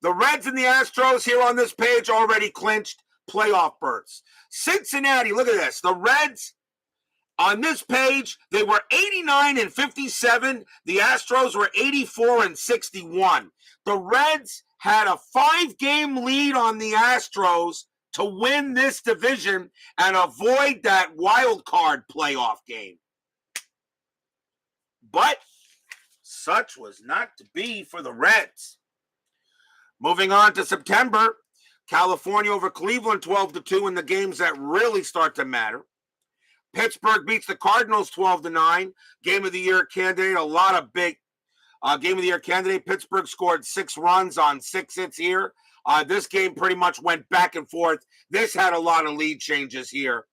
The Reds and the Astros here on this page already clinched playoff berths. Cincinnati, look at this. The Reds, on this page, they were 89-57. The Astros were 84-61. The Reds had a 5-game lead on the Astros to win this division and avoid that wild card playoff game. But such was not to be for the Reds. Moving on to September, California over Cleveland 12-2 in the games that really start to matter. Pittsburgh beats the Cardinals 12-9. Game of the year candidate, a lot of big game of the year candidate. Pittsburgh scored 6 runs on 6 hits here. This game pretty much went back and forth. This had a lot of lead changes here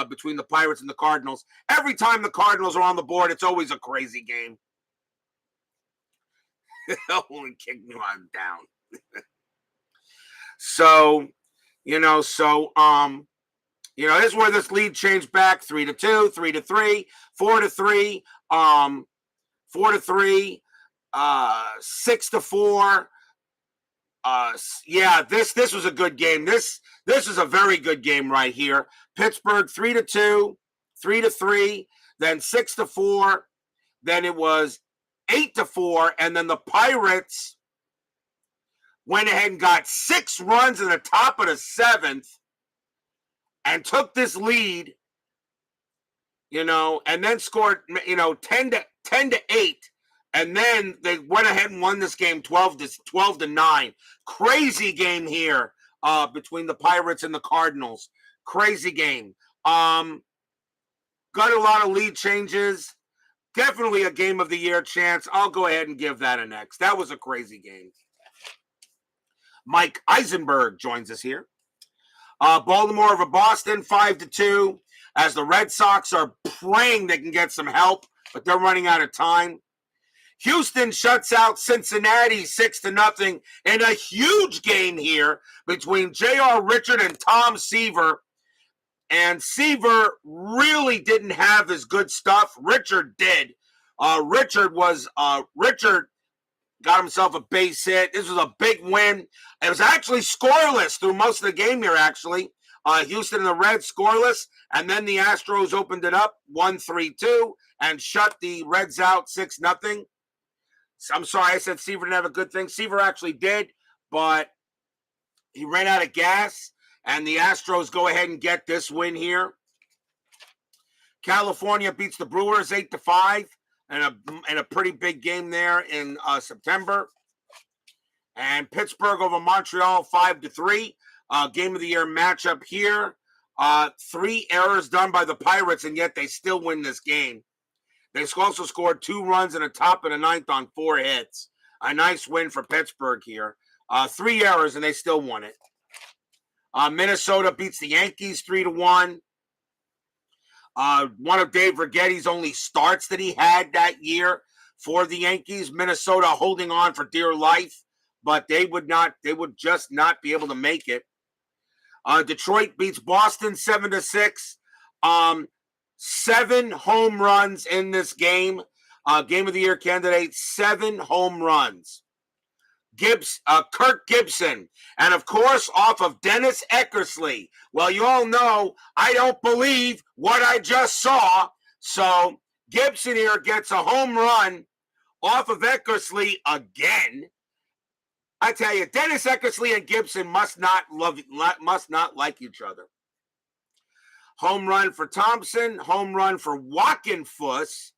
between the Pirates and the Cardinals. Every time the Cardinals are on the board, it's always a crazy game. Only kick me while I'm down. So, this is where this lead changed back 3-2, 3-3, 4-3, 4-3, 6-4. This was a good game. This is a very good game right here. Pittsburgh 3-2, 3-3, then 6-4, then it was 8-4, and then the Pirates went ahead and got 6 runs in the top of the 7th and took this lead, and then scored, 10-8. And then they went ahead and won this game 12-9. Crazy game here between the Pirates and the Cardinals. Crazy game. Got a lot of lead changes. Definitely a game of the year chance. I'll go ahead and give that an X. That was a crazy game. Mike Eisenberg joins us here. Baltimore over Boston 5-2 as the Red Sox are praying they can get some help, but they're running out of time. Houston shuts out Cincinnati 6-0 in a huge game here between J.R. Richard and Tom Seaver. And Seaver really didn't have his good stuff. Richard did. Richard got himself a base hit. This was a big win. It was actually scoreless through most of the game here, actually. Houston and the Reds scoreless. And then the Astros opened it up 1-3-2 and shut the Reds out 6-0. I'm sorry, I said Seaver didn't have a good thing. Seaver actually did, but he ran out of gas, and the Astros go ahead and get this win here. California beats the Brewers 8-5 in a pretty big game there in September. And Pittsburgh over Montreal 5-3. Game of the year matchup here. 3 errors done by the Pirates, and yet they still win this game. They also scored 2 runs in the top of the 9th on 4 hits. A nice win for Pittsburgh here. 3 errors, and they still won it. Minnesota beats the Yankees 3-1. One of Dave Righetti's only starts that he had that year for the Yankees. Minnesota holding on for dear life, but they would just not be able to make it. Detroit beats Boston 7-6. 7 home runs in this game. Game of the year candidate, 7 home runs. Kirk Gibson, and of course off of Dennis Eckersley. Well, you all know I don't believe what I just saw. So Gibson here gets a home run off of Eckersley again. I tell you, Dennis Eckersley and Gibson must not like each other. Home run for Thompson, home run for Wackenfuss,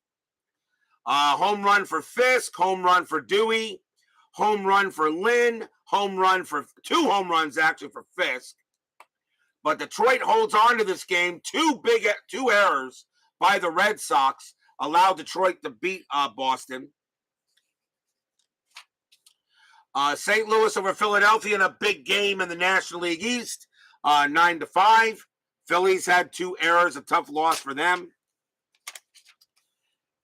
home run for Fisk, home run for Dewey, home run for Lynn, home run for 2 home runs actually for Fisk. But Detroit holds on to this game. 2 errors by the Red Sox allowed Detroit to beat Boston. St. Louis over Philadelphia in a big game in the National League East, 9-5. Phillies had 2 errors, a tough loss for them.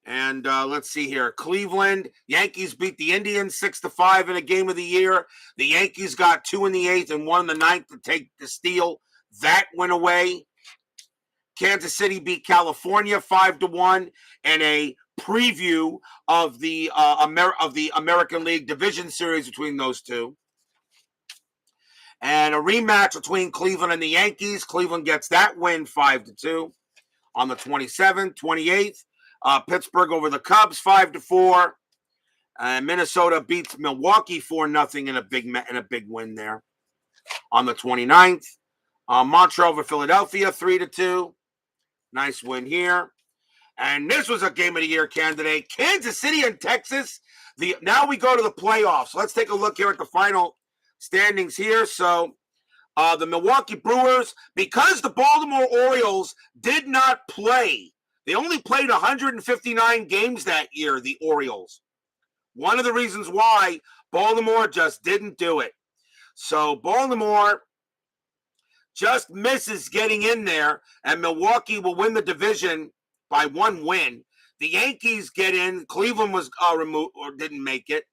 And let's see here. Cleveland, Yankees beat the Indians 6-5 in a game of the year. The Yankees got 2 in the 8th and 1 in the 9th to steal. That went away. Kansas City beat California 5-1 in a preview of the American League Division Series between those two. And a rematch between Cleveland and the Yankees. Cleveland gets that win 5-2 on the 27th, 28th. Pittsburgh over the Cubs 5-4. And Minnesota beats Milwaukee 4-0 in a big win there on the 29th. Montreal over Philadelphia 3-2. Nice win here. And this was a game of the year candidate. Kansas City and Texas. Now we go to the playoffs. Let's take a look here at the final standings here. So the Milwaukee Brewers, because the Baltimore Orioles did not play, they only played 159 games that year, the Orioles. One of the reasons why Baltimore just didn't do it. So Baltimore just misses getting in there, and Milwaukee will win the division by one win. The Yankees get in. Cleveland was removed or didn't make it.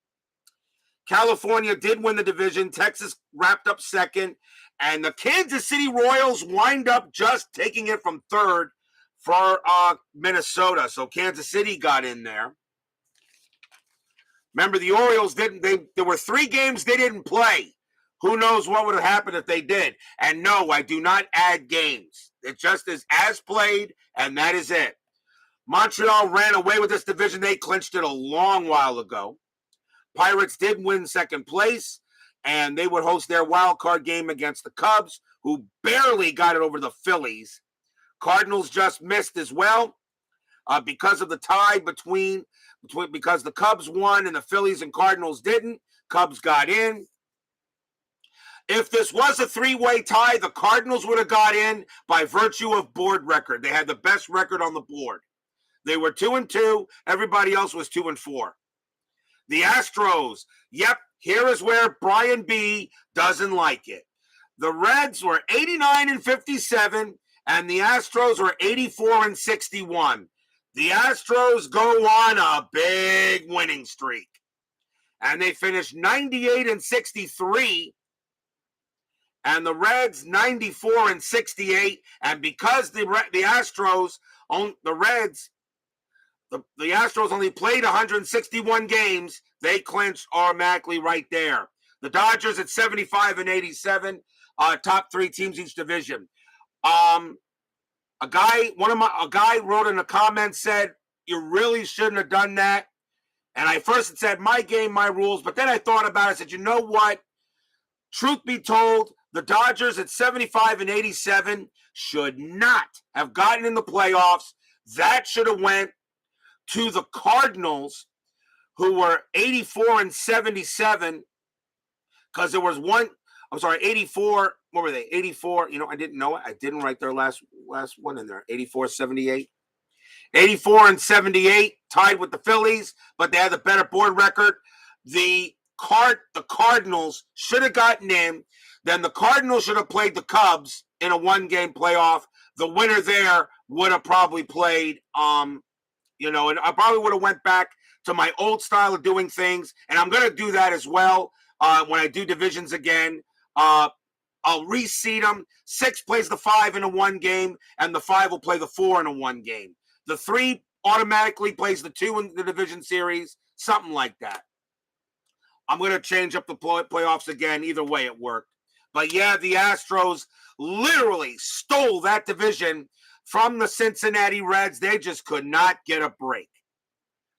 California did win the division. Texas wrapped up second. And the Kansas City Royals wind up just taking it from third for Minnesota. So Kansas City got in there. Remember, the Orioles didn't. There were 3 games they didn't play. Who knows what would have happened if they did? And no, I do not add games. It just is as played, and that is it. Montreal ran away with this division. They clinched it a long while ago. Pirates did win second place, and they would host their wild card game against the Cubs, who barely got it over the Phillies. Cardinals just missed as well because of the tie because the Cubs won and the Phillies and Cardinals didn't. Cubs got in. If this was a 3-way tie, the Cardinals would have got in by virtue of board record. They had the best record on the board. They were 2-2. Everybody else was 2-4. The Astros, yep, here is where Brian B. doesn't like it. The Reds were 89-57, and the Astros were 84-61. The Astros go on a big winning streak, and they finished 98-63. And the Reds 94-68, and because the Astros own the Reds, the Astros only played 161 games, they clinched automatically right there. The Dodgers at 75-87, top 3 teams each division. A guy wrote in the comments said you really shouldn't have done that, and I first said my game, my rules, but then I thought about it. I said, you know what? Truth be told, the Dodgers at 75-87 should not have gotten in the playoffs. That should have went to the Cardinals, who were 84-77, because there was 84. What were they? 84. I didn't know it. I didn't write their last one in there. 84-78. 84-78, tied with the Phillies, but they had the better board record. The Cardinals should have gotten in. Then the Cardinals should have played the Cubs in a 1-game playoff. The winner there would have probably played, and I probably would have went back to my old style of doing things. And I'm going to do that as well when I do divisions again. I'll reseed them. 6 plays the 5 in a 1 game, and the 5 will play the 4 in a 1 game. The 3 automatically plays the 2 in the division series, something like that. I'm going to change up the playoffs again. Either way, it worked. But yeah, the Astros literally stole that division from the Cincinnati Reds. They just could not get a break.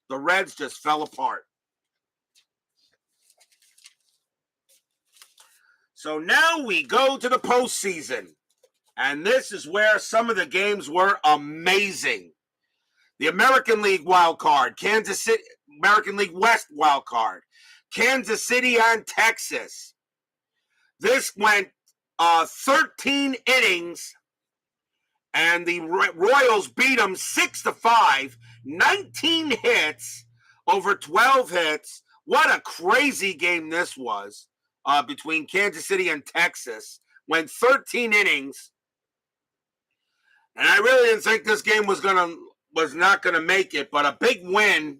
The Reds just fell apart. So now we go to the postseason. And this is where some of the games were amazing. The American League wild card, Kansas City, American League West wild card, Kansas City and Texas. This went 13 innings, and the Royals beat them 6-5, 19 hits over 12 hits. What a crazy game this was between Kansas City and Texas. Went 13 innings, and I really didn't think this game was not gonna make it, but a big win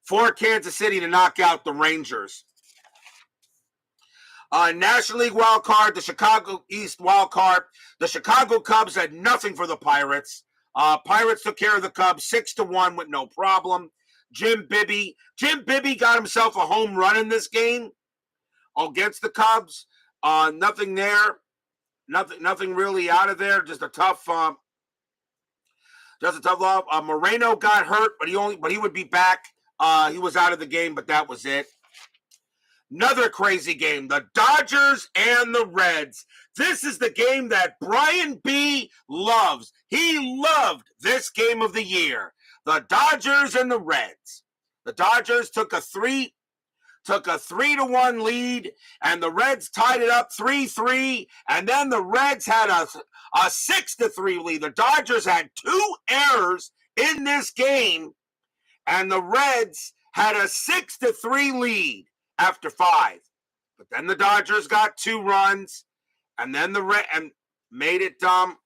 for Kansas City to knock out the Rangers. National League wild card, the Chicago East wild card. The Chicago Cubs had nothing for the Pirates. Pirates took care of the Cubs 6-1 with no problem. Jim Bibby got himself a home run in this game against the Cubs. Nothing there. Nothing really out of there. Just a tough loss. Moreno got hurt, but he would be back. He was out of the game, but that was it. Another crazy game, the Dodgers and the Reds. This is the game that Brian B. loves. He loved this game of the year. The Dodgers and the Reds. The Dodgers took a 3-1 lead, and the Reds tied it up 3-3, and then the Reds had a 6-3 lead. The Dodgers had 2 errors in this game, and the Reds had a 6-3 lead after 5. But then the Dodgers got 2 runs, and then and made it 6-5.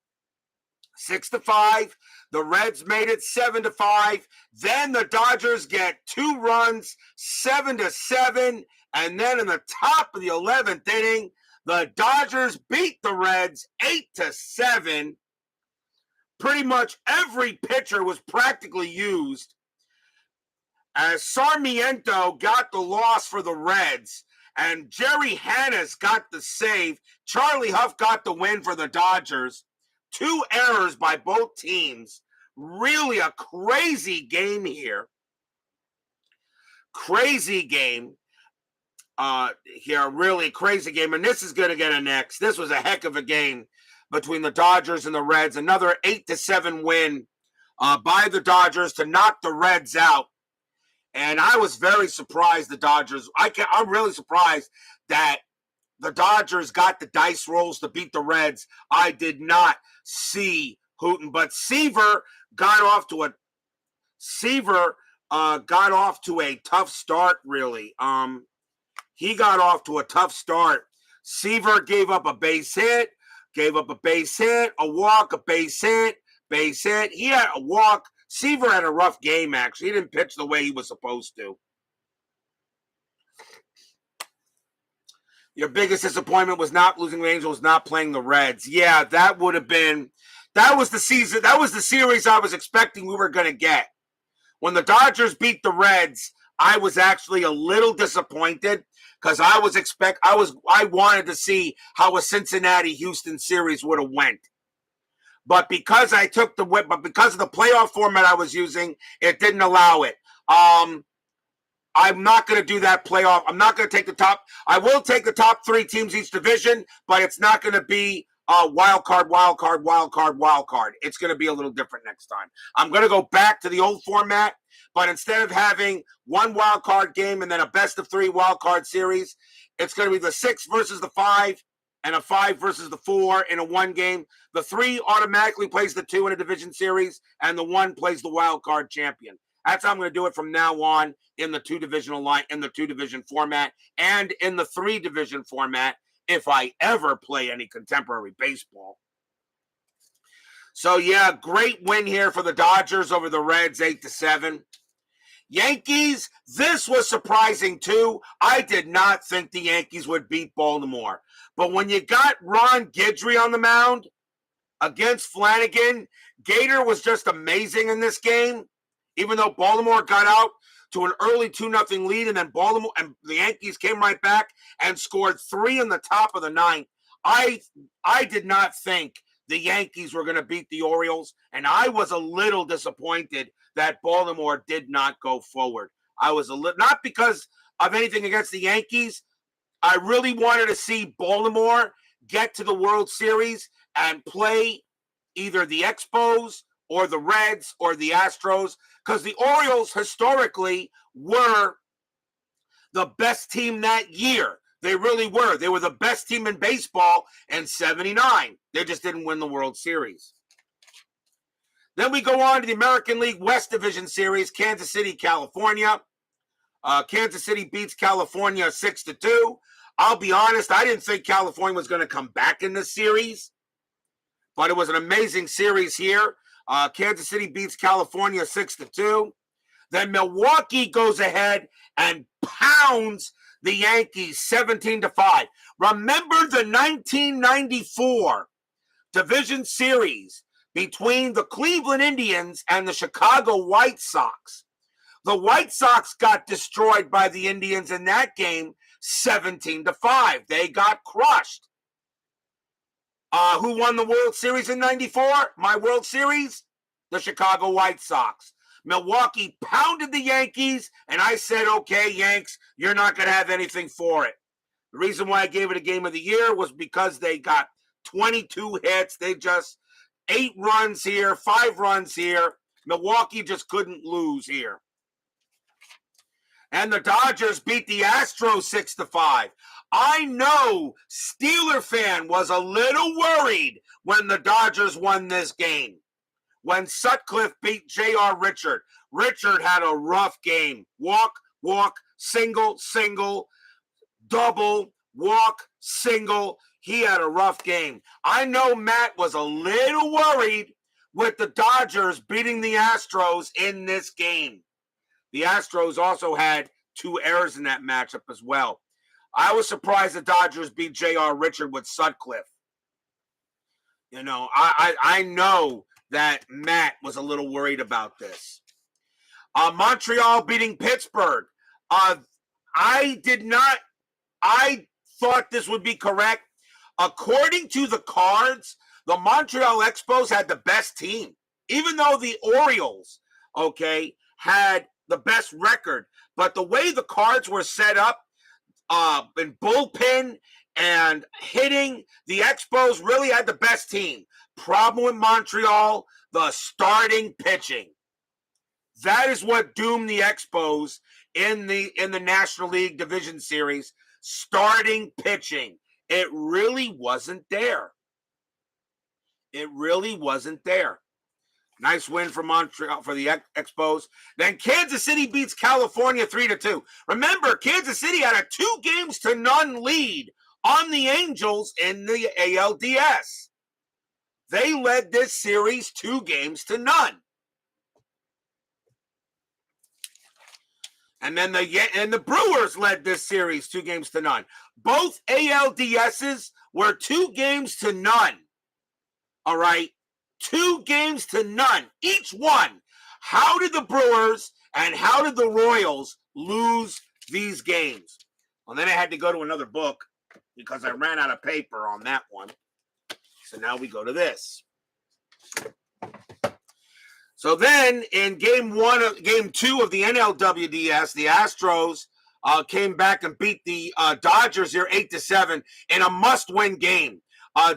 The Reds made it 7-5. Then the Dodgers get 2 runs, 7-7. And then in the top of the 11th inning, the Dodgers beat the Reds 8-7. Pretty much every pitcher was practically used, as Sarmiento got the loss for the Reds, and Jerry Hannes got the save. Charlie Huff got the win for the Dodgers. 2 errors by both teams. Really a crazy game here. Crazy game. Really crazy game. And this is going to get an X. This was a heck of a game between the Dodgers and the Reds. Another 8-7 win by the Dodgers to knock the Reds out. And I was very surprised the Dodgers. I'm really surprised that the Dodgers got the dice rolls to beat the Reds. I did not see Hooten, but Seaver got off to a tough start. Really, he got off to a tough start. Seaver gave up a base hit, a walk, a base hit. He had a walk. Seaver had a rough game, actually. He didn't pitch the way he was supposed to. Your biggest disappointment was not losing the Angels, not playing the Reds. Yeah, that was the series I was expecting we were going to get. When the Dodgers beat the Reds, I was actually a little disappointed because I wanted to see how a Cincinnati-Houston series would have went. But because of the playoff format I was using, it didn't allow it. I'm not going to do that playoff. I'm not going to take the top. I will take the top 3 teams each division, but it's not going to be wild card. It's going to be a little different next time. I'm going to go back to the old format, but instead of having 1 wild card game and then a best of 3 wild card series, it's going to be the 6 versus the 5. And a 5 versus the 4 in a 1 game. The 3 automatically plays the 2 in a division series, and the 1 plays the wild card champion. That's how I'm going to do it from now on in the 2 division format, and in the 3 division format if I ever play any contemporary baseball. So yeah, great win here for the Dodgers over the Reds, 8-7. Yankees, this was surprising too. I did not think the Yankees would beat Baltimore. But when you got Ron Guidry on the mound against Flanagan, Gator was just amazing in this game. Even though Baltimore got out to an early 2-0 lead, and then Baltimore and the Yankees came right back and scored 3 in the top of the 9th. I did not think the Yankees were going to beat the Orioles, and I was a little disappointed that Baltimore did not go forward. I was not because of anything against the Yankees. I really wanted to see Baltimore get to the World Series and play either the Expos or the Reds or the Astros, because the Orioles historically were the best team that year. They really were. They were the best team in baseball in '79. They just didn't win the World Series. Then we go on to the American League West Division Series, Kansas City, California. Kansas City beats California 6-2. I'll be honest, I didn't think California was going to come back in this series, but it was an amazing series here. Kansas City beats California 6-2. Then Milwaukee goes ahead and pounds the Yankees 17-5. Remember the 1994 division series between the Cleveland Indians and the Chicago White Sox. The White Sox got destroyed by the Indians in that game 17-5. They got crushed. Who won the World Series in 94? My World Series? The Chicago White Sox. Milwaukee pounded the Yankees, and I said, okay, Yanks, you're not going to have anything for it. The reason why I gave it a game of the year was because they got 22 hits. They just 8 runs here, 5 runs here. Milwaukee just couldn't lose here. And the Dodgers beat the Astros 6-5. I know Steeler fan was a little worried when the Dodgers won this game. When Sutcliffe beat J.R. Richard. Richard had a rough game. Walk, walk, single, single, double, walk, single. He had a rough game. I know Matt was a little worried with the Dodgers beating the Astros in this game. The Astros also had 2 errors in that matchup as well. I was surprised the Dodgers beat J.R. Richard with Sutcliffe. You know, I know that Matt was a little worried about this. Montreal beating Pittsburgh. I thought this would be correct. According to the cards, the Montreal Expos had the best team. Even though the Orioles, had the best record. But the way the cards were set up, in bullpen and hitting, the Expos really had the best team. Problem with Montreal, the starting pitching. That is what doomed the Expos in the National League Division Series. Starting pitching. It really wasn't there. It really wasn't there. Nice win for Montreal, for the Expos. Then Kansas City beats California 3-2. Remember, Kansas City had a 2-0 lead on the Angels in the ALDS. They led this series 2-0. And then the Brewers led this series 2-0. Both ALDSs were 2-0. All right. 2-0. Each one. How did the Brewers and how did the Royals lose these games? Well, then I had to go to another book because I ran out of paper on that one. So now we go to this. So then in game 2 of the NLWDS, the Astros came back and beat the Dodgers here 8-7 in a must-win game.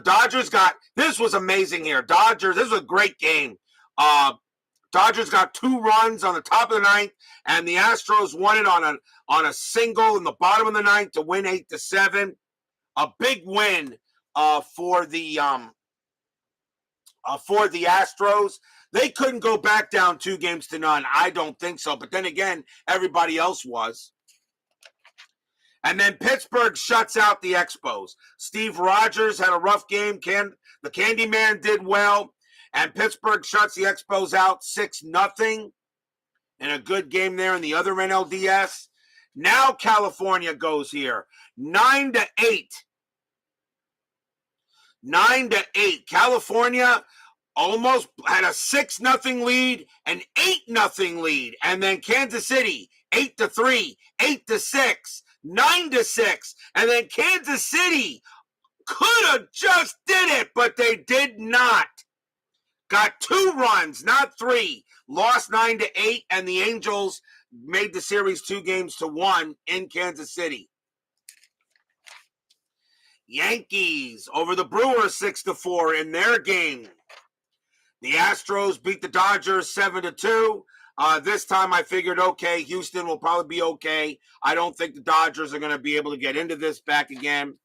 Dodgers this was amazing here. This was a great game. Dodgers got 2 runs on the top of the 9th, and the Astros won it on a single in the bottom of the 9th to win 8-7. A big win for the Astros. They couldn't go back down 2-0. I don't think so. But then again, everybody else was. And then Pittsburgh shuts out the Expos. Steve Rogers had a rough game. The Candyman did well. And Pittsburgh shuts the Expos out 6-0 in a good game there in the other NLDS. Now California goes here. 9-8. 9-8. California almost had a 6-0 lead, an 8-0 lead. And then Kansas City, 8-3, 8-6. 9-6, and then Kansas City could have just did it, but they did not. Got 2 runs, not 3. Lost 9-8, and the Angels made the series 2-1 in Kansas City. Yankees over the Brewers 6-4 in their game. The Astros beat the Dodgers 7-2. This time I figured, okay, Houston will probably be okay. I don't think the Dodgers are going to be able to get into this back again.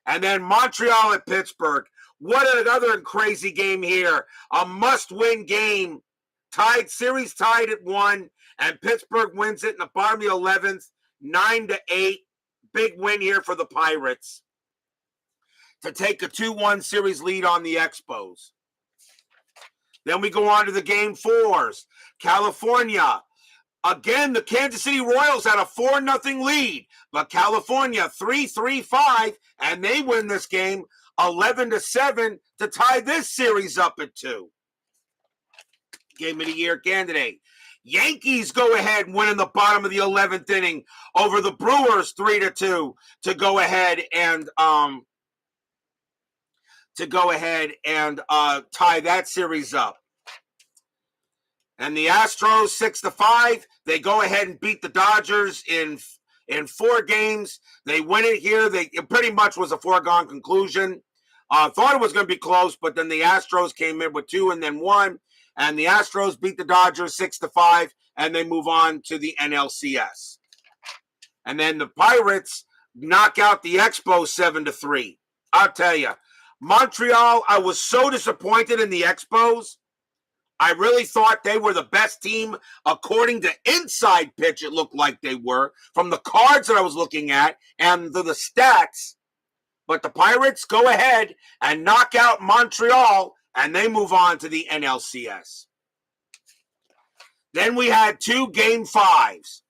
And then Montreal at Pittsburgh. What another crazy game here. A must-win game. Series tied at 1, and Pittsburgh wins it in the bottom of the 11th, 9-8. Big win here for the Pirates to take a 2-1 series lead on the Expos. Then we go on to the game 4s. California. Again, the Kansas City Royals had a 4-0 lead. But California 3-3-5, and they win this game 11-7 to tie this series up at 2. Game of the year candidate. Yankees go ahead and win in the bottom of the 11th inning over the Brewers 3-2 to go ahead and tie that series up. And the Astros 6-5. They go ahead and beat the Dodgers in 4 games. They win it here. It pretty much was a foregone conclusion. Thought it was going to be close, but then the Astros came in with 2 and then 1. And the Astros beat the Dodgers 6-5, and they move on to the NLCS. And then the Pirates knock out the Expos 7-3. I'll tell you, Montreal, I was so disappointed in the Expos. I really thought they were the best team according to Inside Pitch. It looked like they were from the cards that I was looking at and the stats. But the Pirates go ahead and knock out Montreal, and they move on to the NLCS. Then we had 2 Game 5s.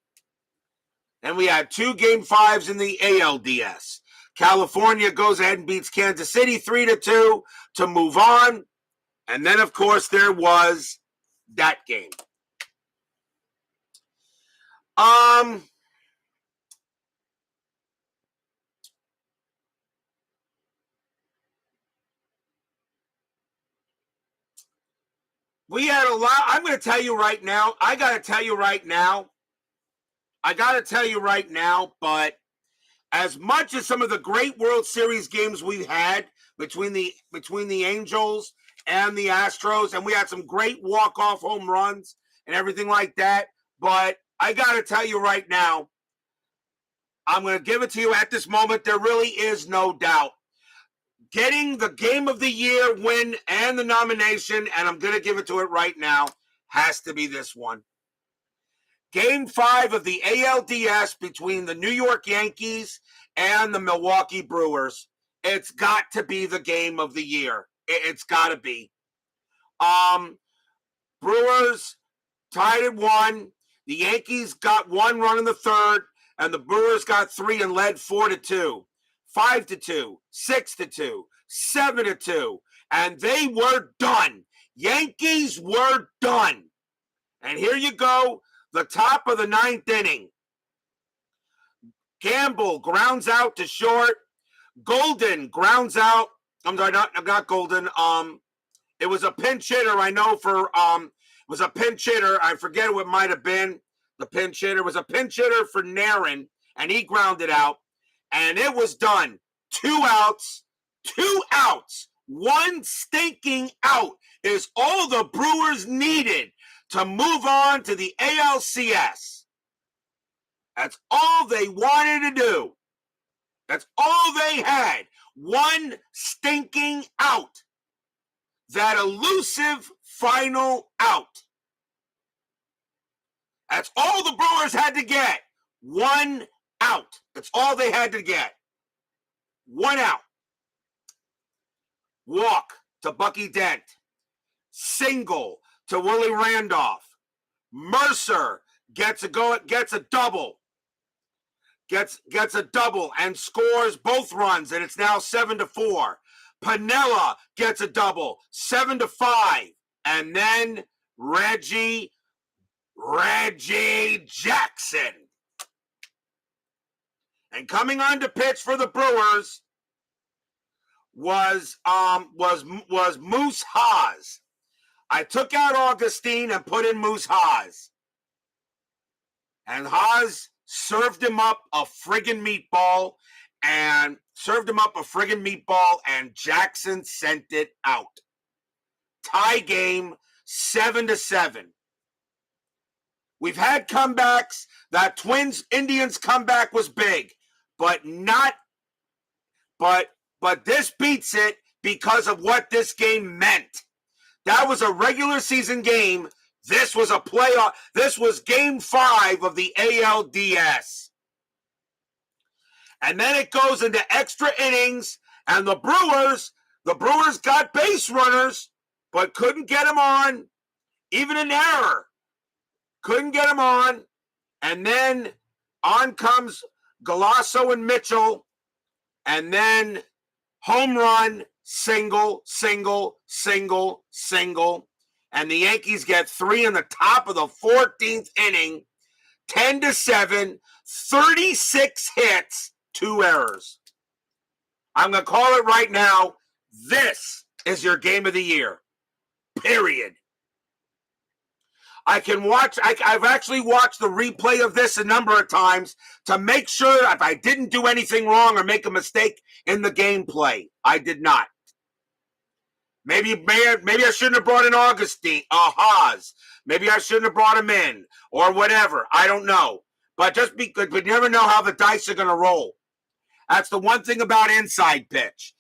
And we had 2 Game 5s in the ALDS. California goes ahead and beats Kansas City 3-2 to move on. And then, of course, there was that game. We had a lot. I'm going to tell you right now. I got to tell you right now, but as much as some of the great World Series games we've had between the Angels and the Astros, and we had some great walk-off home runs and everything like that, but I got to tell you right now, I'm going to give it to you at this moment. There really is no doubt. Getting the Game of the Year win and the nomination, and I'm going to give it to it right now, has to be this one. Game 5 of the ALDS between the New York Yankees and the Milwaukee Brewers. It's got to be the Game of the Year. It's got to be. Brewers tied at 1. The Yankees got 1 run in the 3rd, and the Brewers got 3 and led 4-2, 5-2, 6-2, 7-2, and they were done. Yankees were done. And here you go, the top of the 9th inning. Gamble grounds out to short. Golden grounds out. I'm sorry, not Golden. It was a pinch hitter. I know it was a pinch hitter. I forget who it might have been. The pinch hitter was a pinch hitter for Narin, and he grounded out, and it was done. 2 outs. 2 outs. 1 stinking out is all the Brewers needed to move on to the ALCS. That's all they wanted to do. That's all they had. 1 stinking out. That elusive final out. That's all the Brewers had to get. 1 out. That's all they had to get. 1 out. Walk to Bucky Dent. Single to Willie Randolph. Mercer gets a double. Gets a double and scores both runs, and it's now 7-4. Piniella gets a double, 7-5. And then Reggie Jackson. And coming on to pitch for the Brewers was Moose Haas. I took out Augustine and put in Moose Haas. And Haas served him up a friggin' meatball, and Jackson sent it out. Tie game, 7-7. We've had comebacks. That Twins-Indians comeback was big, but this beats it because of what this game meant. That was a regular season game. This was a playoff. This was Game 5 of the ALDS. And then it goes into extra innings, and the Brewers got base runners, but couldn't get them on. Even an error. Couldn't get them on. And then on comes Galasso and Mitchell, and then home run, single. And the Yankees get 3 in the top of the 14th inning, 10-7, 36 hits, 2 errors. I'm going to call it right now. This is your game of the year. Period. I've actually watched the replay of this a number of times to make sure if I didn't do anything wrong or make a mistake in the gameplay. I did not. Maybe I shouldn't have brought in Haas. Maybe I shouldn't have brought him in or whatever. I don't know. But just because we never know how the dice are going to roll. That's the one thing about inside pitch.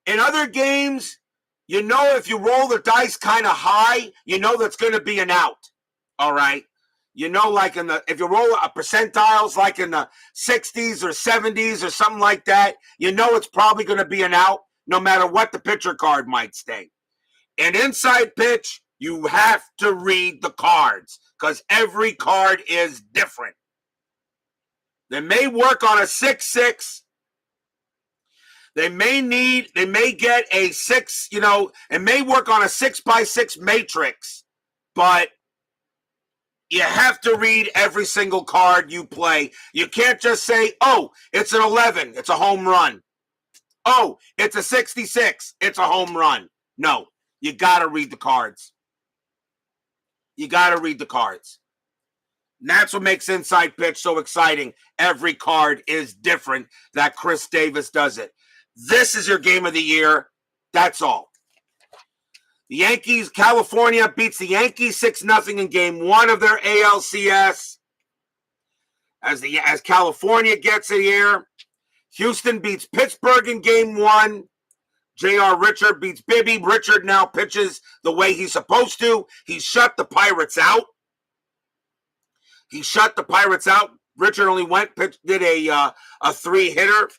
In other games, you know if you roll the dice kind of high, you know that's going to be an out. All right. You know, like if you roll a percentiles like in the 60s or 70s or something like that, you know it's probably going to be an out no matter what the pitcher card might stay. In inside pitch, you have to read the cards because every card is different. They may work on a 6-6. They may get a 6, it may work on a 6x6 matrix, but you have to read every single card you play. You can't just say, oh, it's an 11, it's a home run. Oh, it's a 66, it's a home run. No, you got to read the cards. You got to read the cards. And that's what makes inside pitch so exciting. Every card is different. That Chris Davis does it. This is your game of the year. That's all. The Yankees, California beats the Yankees 6-0 in game 1 of their ALCS. As California gets it here. Houston beats Pittsburgh in game 1. J.R. Richard beats Bibby. Richard now pitches the way he's supposed to. He shut the Pirates out. Richard only did a 3-hitter.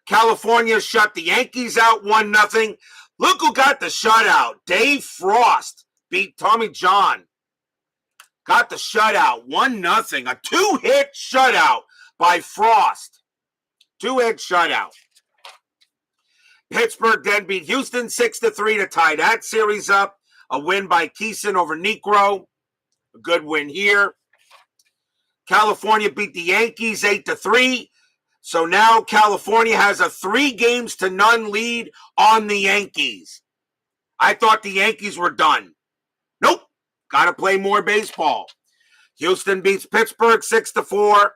California shut the Yankees out 1-0. Look who got the shutout. Dave Frost beat Tommy John. Got the shutout 1-0. A 2-hit shutout by Frost. 2-hit shutout. Pittsburgh then beat Houston 6-3 to tie that series up. A win by Keeson over Negro. A good win here. California beat the Yankees 8-3. So now California has a 3-0 lead on the Yankees. I thought the Yankees were done. Nope. Got to play more baseball. Houston beats Pittsburgh 6-4.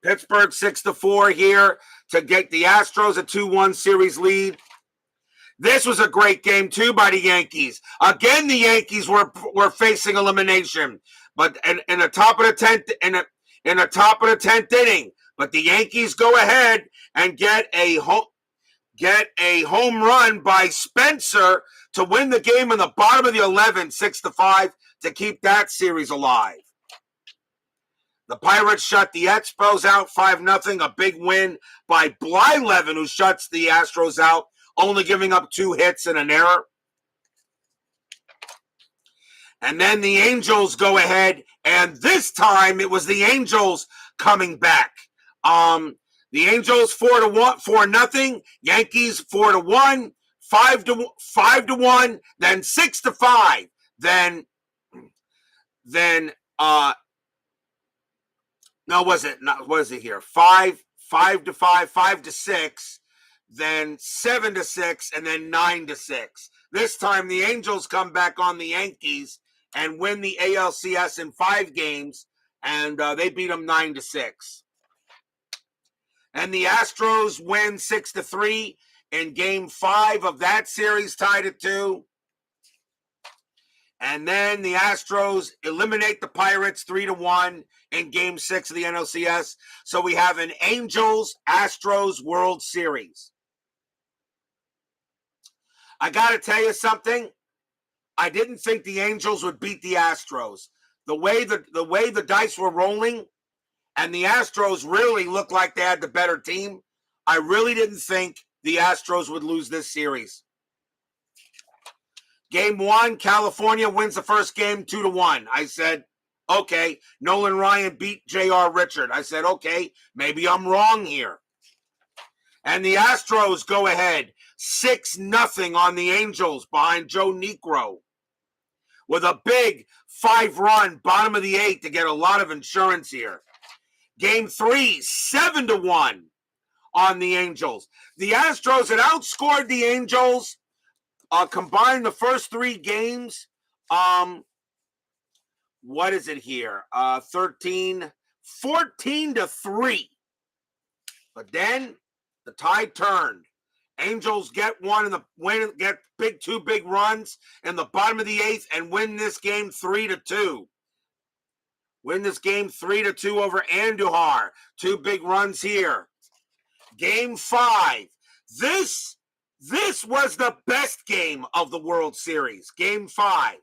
Pittsburgh 6-4 here to get the Astros a 2-1 series lead. This was a great game too by the Yankees. Again, the Yankees were facing elimination, but in the top of the 10th in the top of the 10th inning. But the Yankees go ahead and get a home run by Spencer to win the game in the bottom of the 11th, 6-5, to keep that series alive. The Pirates shut the Expos out 5-0, a big win by Blyleven, who shuts the Astros out, only giving up 2 hits and an error. And then the Angels go ahead, and this time it was the Angels coming back. The Angels 4-0, Yankees 4-1, 5-1, then 6-5, then what is it here? 5-5, 5-6, then 7-6, and then 9-6. This time the Angels come back on the Yankees and win the ALCS in 5 games, and they beat them 9-6. And the Astros win 6-3 in Game 5 of that series, tied at 2. And then the Astros eliminate the Pirates 3-1 in Game 6 of the NLCS. So we have an Angels-Astros World Series. I got to tell you something. I didn't think the Angels would beat the Astros. The way the dice were rolling, and the Astros really looked like they had the better team, I really didn't think the Astros would lose this series. Game 1, California wins the first game 2-1. I said, okay, Nolan Ryan beat J.R. Richard. I said, okay, maybe I'm wrong here. And the Astros go ahead 6-0 on the Angels behind Joe Niekro with a big 5-run bottom of the 8th to get a lot of insurance here. Game 3, 7-1 on the Angels. The Astros had outscored the Angels combined the first 3 games. What is it here? 14-3. But then the tide turned. Angels get one in the win, get 2 big runs in the bottom of the 8th and win this game 3-2. Win this game 3-2 over Andujar. 2 big runs here. Game 5. This was the best game of the World Series. Game 5.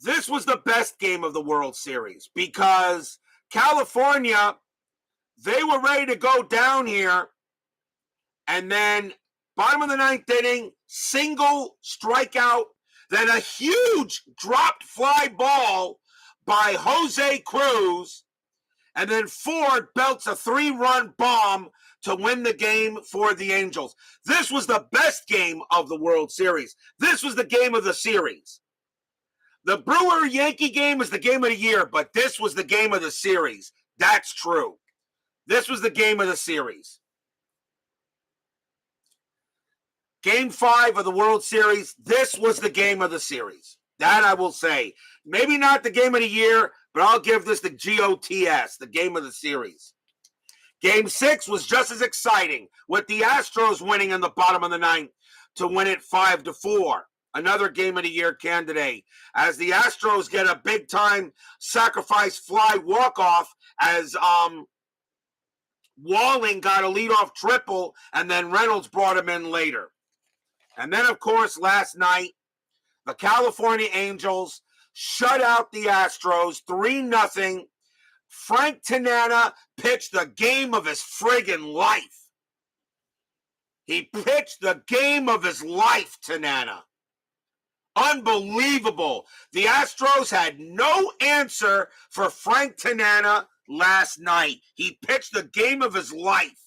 This was the best game of the World Series because California, they were ready to go down here. And then bottom of the 9th inning, single strikeout, then a huge dropped fly ball by Jose Cruz. And then Ford belts a 3-run bomb to win the game for the Angels. This was the best game of the World Series. This was the game of the series. The Brewer-Yankee game is the game of the year, but this was the game of the series. That's true. This was the game of the series. Game 5 of the World Series, this was the game of the series. That I will say. Maybe not the game of the year, but I'll give this the GOTS, the game of the series. Game 6 was just as exciting, with the Astros winning in the bottom of the 9th to win it 5-4. Another game of the year candidate, as the Astros get a big-time sacrifice fly walk-off as Walling got a leadoff triple, and then Reynolds brought him in later. And then, of course, last night, the California Angels shut out the Astros 3-0. Frank Tanana pitched the game of his friggin' life. He pitched the game of his life, Tanana. Unbelievable. The Astros had no answer for Frank Tanana last night. He pitched the game of his life.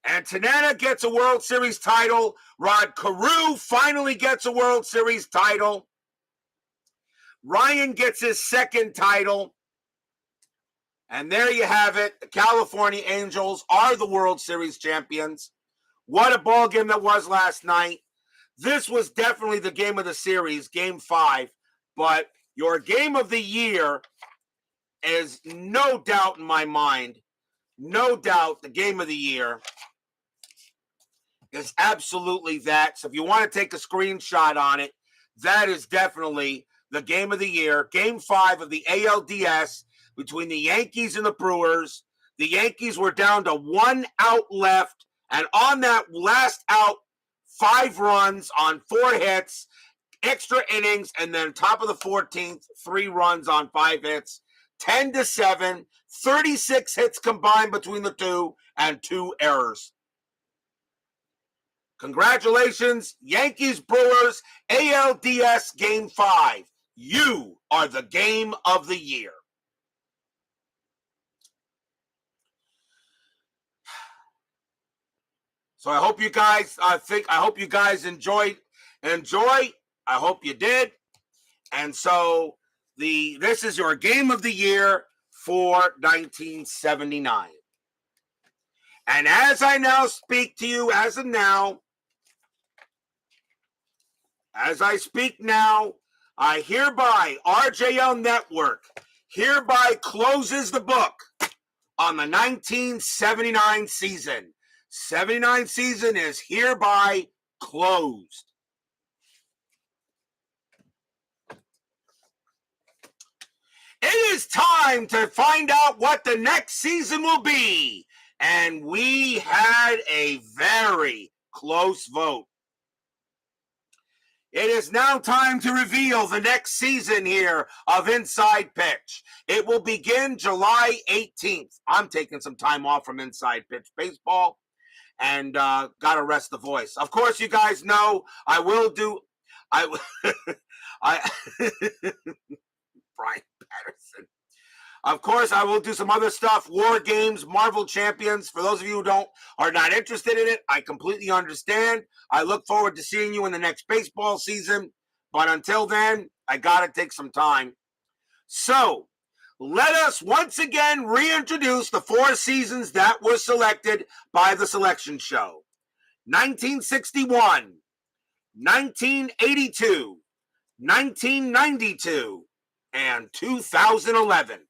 And Tanana gets a World Series title. Rod Carew finally gets a World Series title. Ryan gets his 2nd title. And there you have it. The California Angels are the World Series champions. What a ball game that was last night. This was definitely the game of the series, Game 5. But your game of the year is no doubt in my mind, no doubt the game of the year is absolutely that. So if you want to take a screenshot on it, that is definitely the game of the year. Game 5 of the ALDS between the Yankees and the Brewers. The Yankees were down to 1 out left, and on that last out, 5 runs on 4 hits, extra innings, and then top of the 14th, 3 runs on 5 hits, 10-7, 36 hits combined between the two, and 2 errors. Congratulations, Yankees Brewers, ALDS Game 5. You are the game of the year. So I hope you guys enjoy. I hope you did. And so this is your game of the year for 1979. And as I now speak to you, as I speak now, I hereby, RJL Network, hereby closes the book on the 1979 season. 79 season is hereby closed. It is time to find out what the next season will be. And we had a very close vote. It is now time to reveal the next season here of Inside Pitch. It will begin July 18th. I'm taking some time off from Inside Pitch Baseball and got to rest the voice. Of course, you guys know I will do. Brian Patterson. Of course, I will do some other stuff, War Games, Marvel Champions. For those of you who are not interested in it, I completely understand. I look forward to seeing you in the next baseball season. But until then, I got to take some time. So, let us once again reintroduce the 4 seasons that were selected by the selection show. 1961, 1982, 1992, and 2011.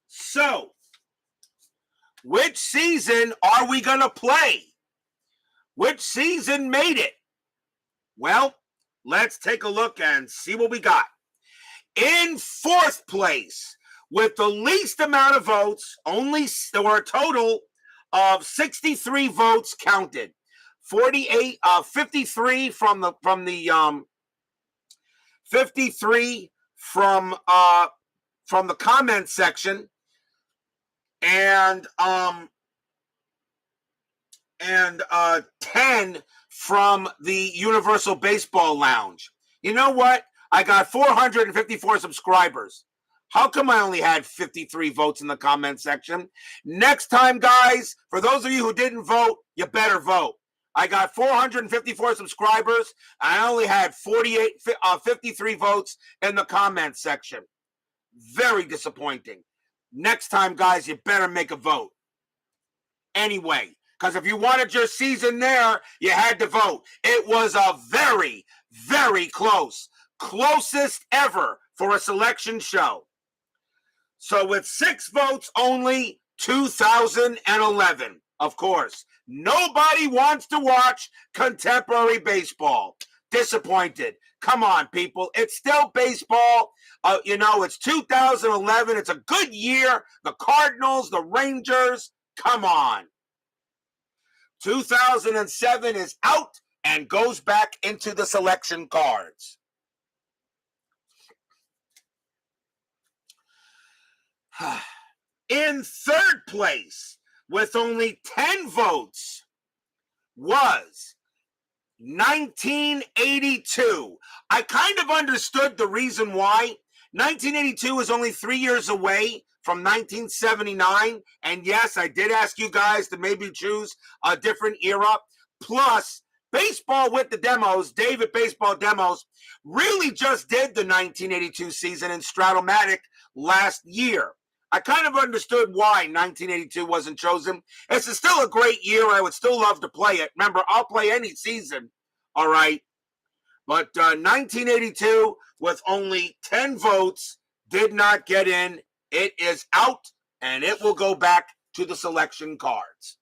So, which season are we going to play? Which season made it? Well, let's take a look and see what we got. In 4th place, with the least amount of votes, there were a total of 63 votes counted. 53 from the 53 from the comment section, and 10 from the Universal Baseball Lounge. You know what? I got 454 subscribers. How come I only had 53 votes in the comment section? Next time, guys, for those of you who didn't vote, you better vote. I got 454 subscribers, and I only had 53 votes in the comment section. Very disappointing. Next time, guys, you better make a vote. Anyway, because if you wanted your season there, you had to vote. It was a very, very closest ever for a selection show. So with 6 votes only, 2011. Of course, nobody wants to watch contemporary baseball. Disappointed. Come on, people. It's still baseball. It's 2011. It's a good year. The Cardinals, the Rangers. Come on. 2007 is out and goes back into the selection cards. In 3rd place, with only 10 votes, was 1982. I kind of understood the reason why. 1982 is only 3 years away from 1979. And yes, I did ask you guys to maybe choose a different era. Plus, Baseball with the Demos, David Baseball Demos, really just did the 1982 season in Stratomatic last year. I kind of understood why 1982 wasn't chosen. It's still a great year. I would still love to play it. Remember, I'll play any season, all right? But 1982, with only 10 votes, did not get in. It is out, and it will go back to the selection cards.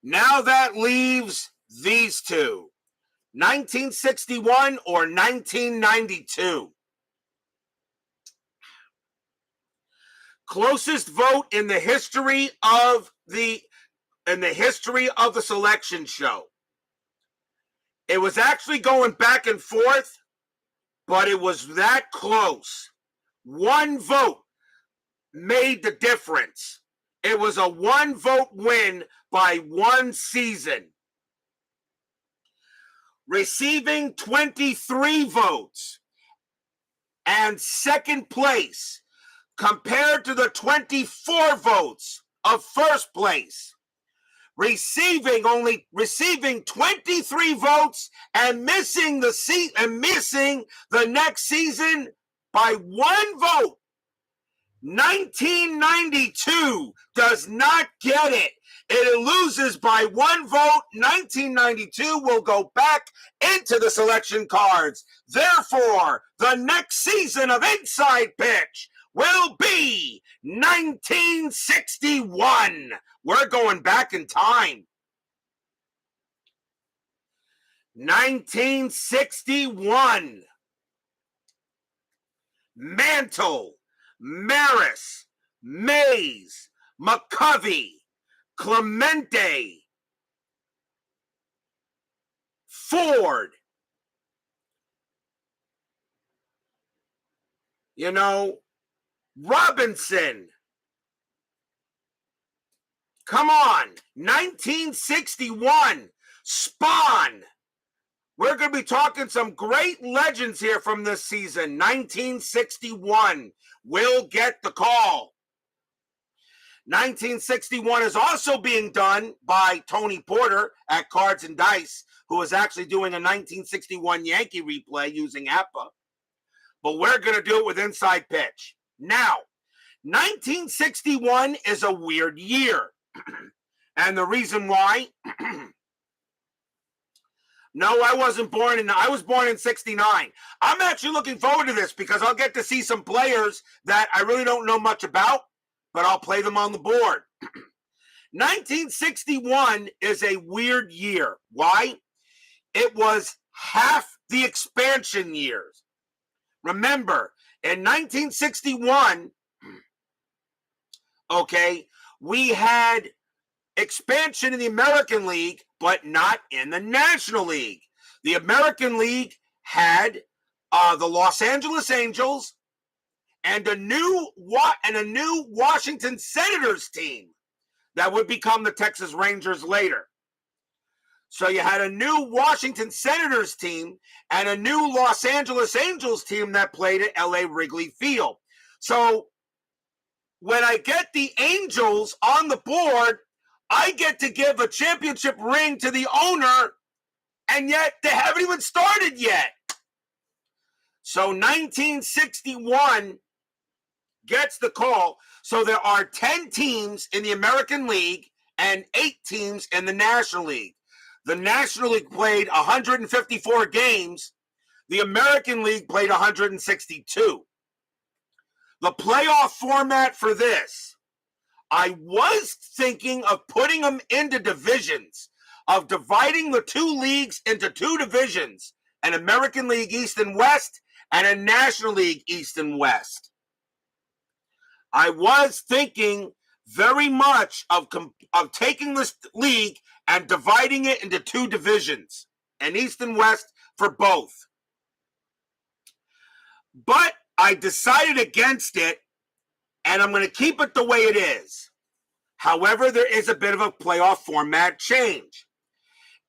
Now that leaves these two, 1961 or 1992. Closest vote in the history of the selection show. It was actually going back and forth, but it was that close. 1 vote made the difference. It was a 1-vote win by 1 season. Receiving 23 votes and 2nd place compared to the 24 votes of 1st place. Receiving 23 votes and missing the next season by 1 vote. 1992 does not get it. It loses by 1 vote. 1992 will go back into the selection cards. Therefore, the next season of Inside Pitch will be 1961. We're going back in time. 1961. Mantle, Maris, Mays, McCovey, Clemente, Ford. Robinson. Come on. 1961. Spawn We're going to be talking some great legends here from this season. 1961 will get the call. 1961 is also being done by Tony Porter at Cards and Dice, who is actually doing a 1961 Yankee replay using APA. But we're going to do it with Inside Pitch. Now, 1961 is a weird year. And the reason why... No, I wasn't born in, I was born in 69. I'm actually looking forward to this because I'll get to see some players that I really don't know much about, but I'll play them on the board. 1961 is a weird year. Why? It was half the expansion years. Remember, in 1961, okay, we had expansion in the American League, but not in the National League. The American League had the Los Angeles Angels and a new Washington Senators team that would become the Texas Rangers later. So you had a new Washington Senators team and a new Los Angeles Angels team that played at LA Wrigley Field. So when I get the Angels on the board, I get to give a championship ring to the owner, and yet they haven't even started yet. So 1961 gets the call. So there are 10 teams in the American League and 8 teams in the National League. The National League played 154 games. The American League played 162. The playoff format for this, I was thinking of putting them into divisions, of dividing the 2 leagues into 2 divisions, an American League East and West and a National League East and West. I was thinking very much of taking this league and dividing it into 2 divisions, an East and West for both. But I decided against it, and I'm going to keep it the way it is. However, there is a bit of a playoff format change.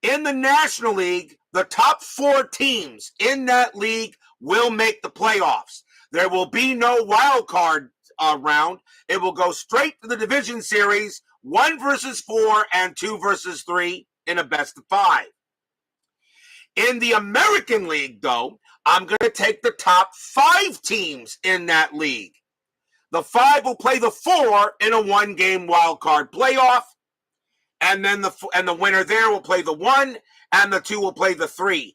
In the National League, the top 4 teams in that league will make the playoffs. There will be no wild card round. It will go straight to the division series, 1 versus 4 and 2 versus 3 in a best of 5. In the American League, though, I'm going to take the top 5 teams in that league. The 5 will play the 4 in a 1-game wild card playoff, and then the winner there will play the 1, and the 2 will play the 3.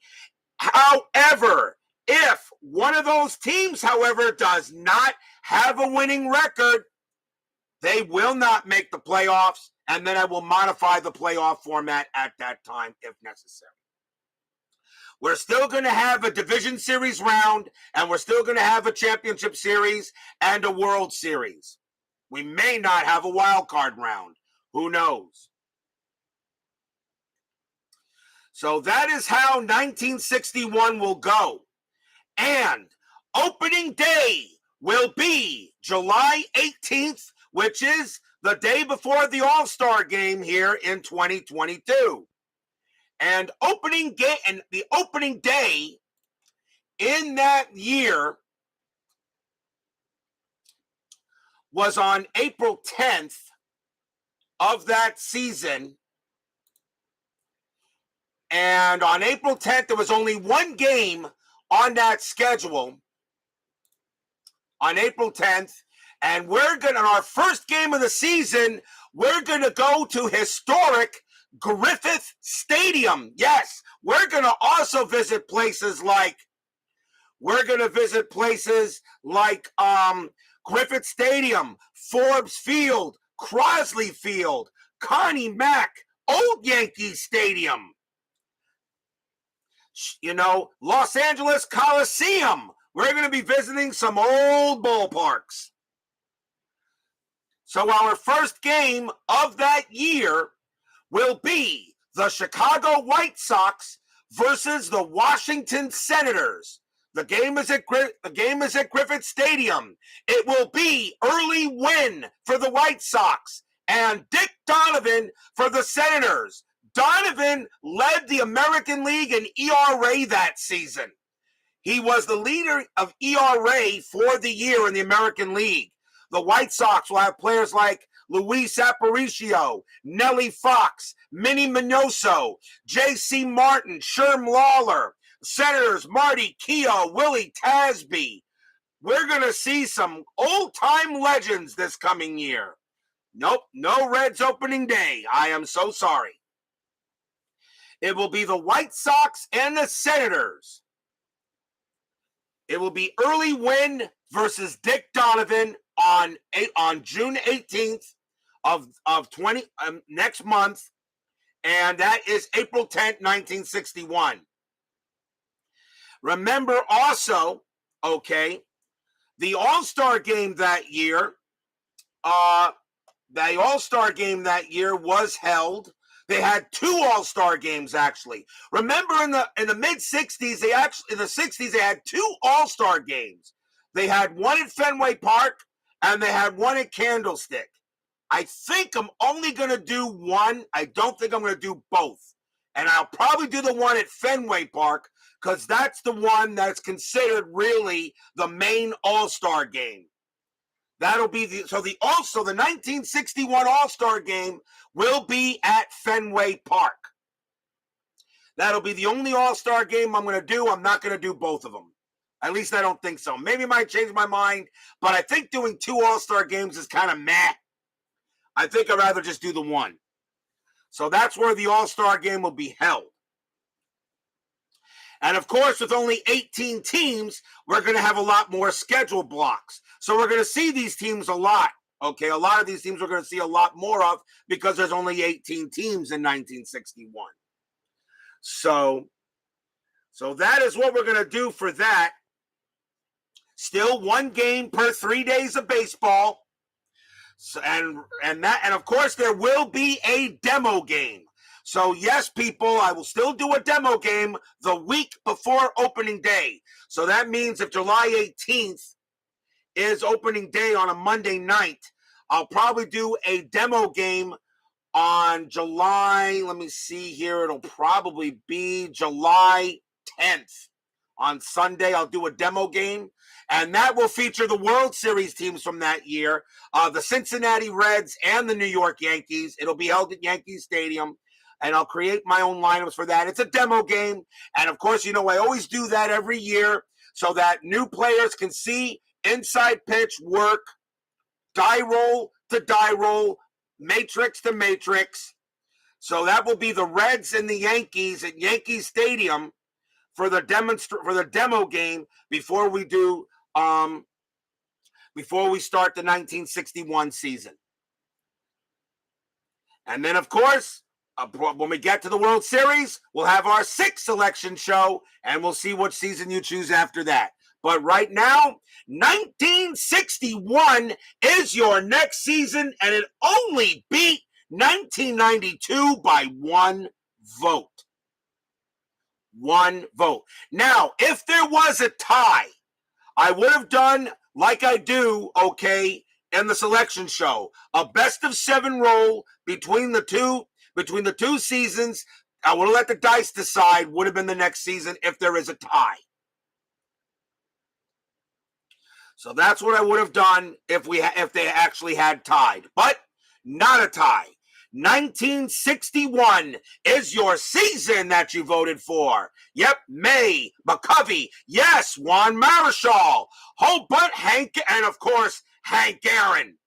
However, if one of those teams, however, does not have a winning record, they will not make the playoffs, and then I will modify the playoff format at that time if necessary. We're still going to have a division series round, and we're still going to have a championship series and a World Series. We may not have a wild card round. Who knows? So that is how 1961 will go. And opening day will be July 18th, which is the day before the All-Star game here in 2022. And the opening day in that year was on April 10th of that season. And on April 10th, there was only 1 game on that schedule on April 10th. And we're going to, on our first game of the season, we're going to go to historic Griffith Stadium. Yes, we're going to also visit places like Griffith Stadium, Forbes Field, Crosley Field, Connie Mack, Old Yankee Stadium, Los Angeles Coliseum. We're going to be visiting some old ballparks. So our first game of that year will be the Chicago White Sox versus the Washington Senators. The game is at Griffith Stadium. It will be early win for the White Sox and Dick Donovan for the Senators. Donovan led the American League in ERA that season. He was the leader of ERA for the year in the American League. The White Sox will have players like Luis Aparicio, Nellie Fox, Minnie Minoso, J.C. Martin, Sherm Lawler, Senators Marty Keough, Willie Tasby. We're going to see some old-time legends this coming year. Nope, no Reds opening day. I am so sorry. It will be the White Sox and the Senators. It will be Early Wynn versus Dick Donovan on June 18th of next month, and that is April 10th, 1961. Remember also, okay, the All-Star game that year, was held. They had two All-Star games, actually. Remember, in the mid-60s, in the 60s, they had two All-Star games. They had one at Fenway Park, and they had one at Candlestick. I think I'm only going to do one. I don't think I'm going to do both. And I'll probably do the one at Fenway Park, because that's the one that's considered really the main All-Star game. That'll be the 1961 All-Star game will be at Fenway Park. That'll be the only All-Star game I'm going to do. I'm not going to do both of them. At least I don't think so. Maybe I might change my mind, but I think doing two All-Star games is kind of meh. I think I'd rather just do the one. So that's where the All-Star game will be held. And of course, with only 18 teams, we're going to have a lot more schedule blocks. So we're going to see these teams a lot. Okay, a lot of these teams we're going to see a lot more of because there's only 18 teams in 1961. So that is what we're going to do for that. Still one game per 3 days of baseball. So, and of course there will be a demo game. So yes, people, I will still do a demo game the week before opening day. So that means if July 18th is opening day on a Monday night, I'll probably do a demo game on July, let me see here, it'll probably be July 10th. On Sunday, I'll do a demo game, and that will feature the World Series teams from that year, the Cincinnati Reds and the New York Yankees. It'll be held at Yankee Stadium, and I'll create my own lineups for that. It's a demo game, and of course, I always do that every year so that new players can see inside pitch work, die roll to die roll, matrix to matrix. So that will be the Reds and the Yankees at Yankee Stadium for the demo game before we start the 1961 season. And then, of course, when we get to the World Series, we'll have our 6th selection show, and we'll see what season you choose after that. But right now, 1961 is your next season, and it only beat 1992 by 1 vote. 1 vote. Now, if there was a tie, I would have done like I do, okay, in the selection show, a best of 7 roll between the two seasons. I would have let the dice decide would have been the next season if there is a tie. So that's what I would have done if they actually had tied, but not a tie. 1961 is your season that you voted for. Yep, May, McCovey, yes, Juan Marichal, Hobart, Hank, and of course, Hank Aaron.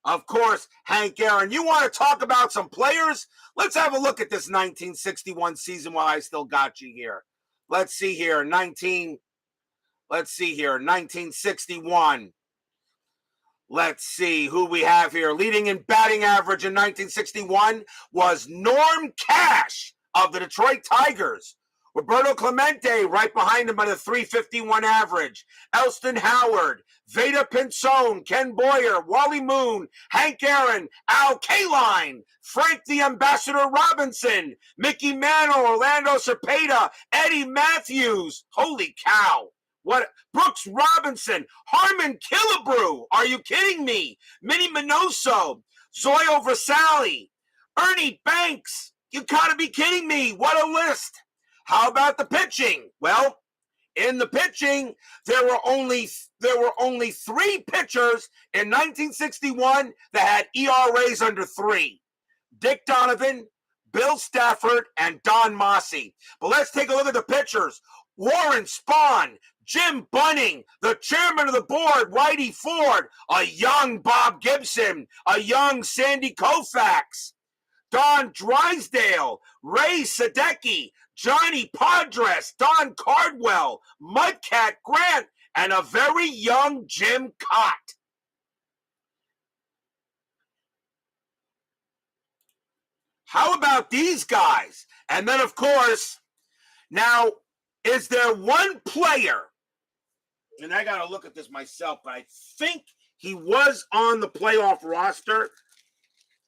Of course, Hank Aaron. You want to talk about some players? Let's have a look at this 1961 season while I still got you here. Let's see here, 1961. Let's see who we have here. Leading in batting average in 1961 was Norm Cash of the Detroit Tigers. Roberto Clemente right behind him at a .351 average. Elston Howard, Veda Pinzone, Ken Boyer, Wally Moon, Hank Aaron, Al Kaline, Frank the Ambassador Robinson, Mickey Mantle, Orlando Cepeda, Eddie Matthews. Holy cow. What? Brooks Robinson, Harmon Killebrew. Are you kidding me? Minnie Minoso, Zoyo Versali, Ernie Banks, You gotta be kidding me. What a list. How about the pitching? Well, in the pitching, there were only 3 pitchers in 1961 that had ERAs under 3. Dick Donovan, Bill Stafford, and Don Mossy. But let's take a look at the pitchers. Warren Spahn, Jim Bunning, the chairman of the board, Whitey Ford, a young Bob Gibson, a young Sandy Koufax, Don Drysdale, Ray Sadecki, Johnny Padres, Don Cardwell, Mudcat Grant, and a very young Jim Cott. How about these guys? And then, of course, now, is there one player, and I got to look at this myself, but I think he was on the playoff roster.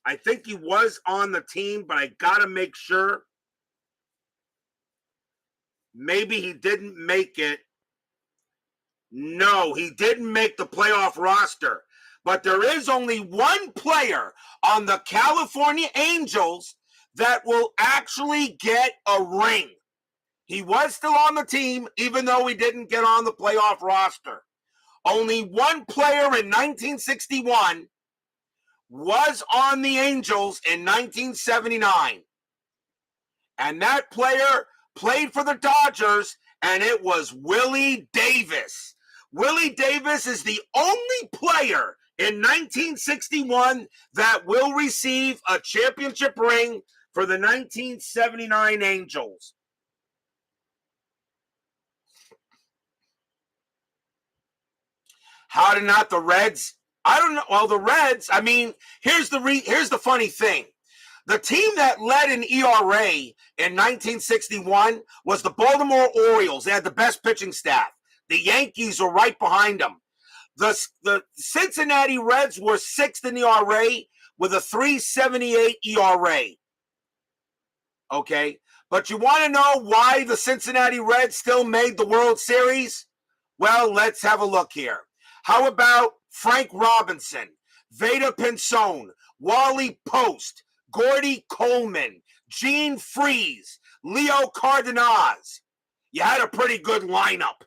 I think he was on the team, but I got to make sure. Maybe he didn't make it. No, he didn't make the playoff roster. But there is only one player on the California Angels that will actually get a ring. He was still on the team, even though he didn't get on the playoff roster. Only one player in 1961 was on the Angels in 1979. And that player played for the Dodgers, and it was Willie Davis. Willie Davis is the only player in 1961 that will receive a championship ring for the 1979 Angels. How did not the Reds? I don't know. Well, the Reds, I mean, here's the funny thing. The team that led in ERA in 1961 was the Baltimore Orioles. They had the best pitching staff. The Yankees were right behind them. The Cincinnati Reds were 6th in ERA with a 3.78 ERA. Okay, but you want to know why the Cincinnati Reds still made the World Series? Well, let's have a look here. How about Frank Robinson, Veda Pinzone, Wally Post, Gordy Coleman, Gene Freese, Leo Cardenas? You had a pretty good lineup.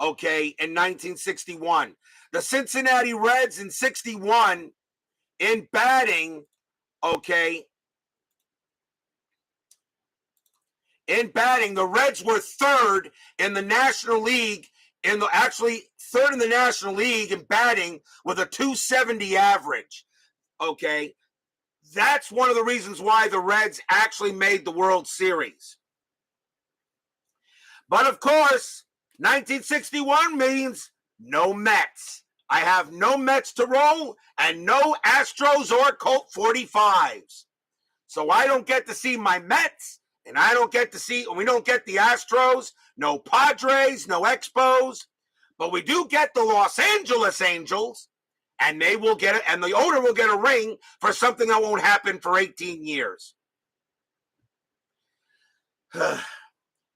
Okay, in 1961. The Cincinnati Reds in 61 in batting, okay, the Reds were 3rd in the National League, third in the National League in batting with a 270 average. Okay, that's one of the reasons why the Reds actually made the World Series. But of course, 1961 means no Mets. I have no Mets to roll and no Astros or Colt 45s. So I don't get to see my Mets, and we don't get the Astros, no Padres, no Expos, but we do get the Los Angeles Angels, and they will get it, and the owner will get a ring for something that won't happen for 18 years.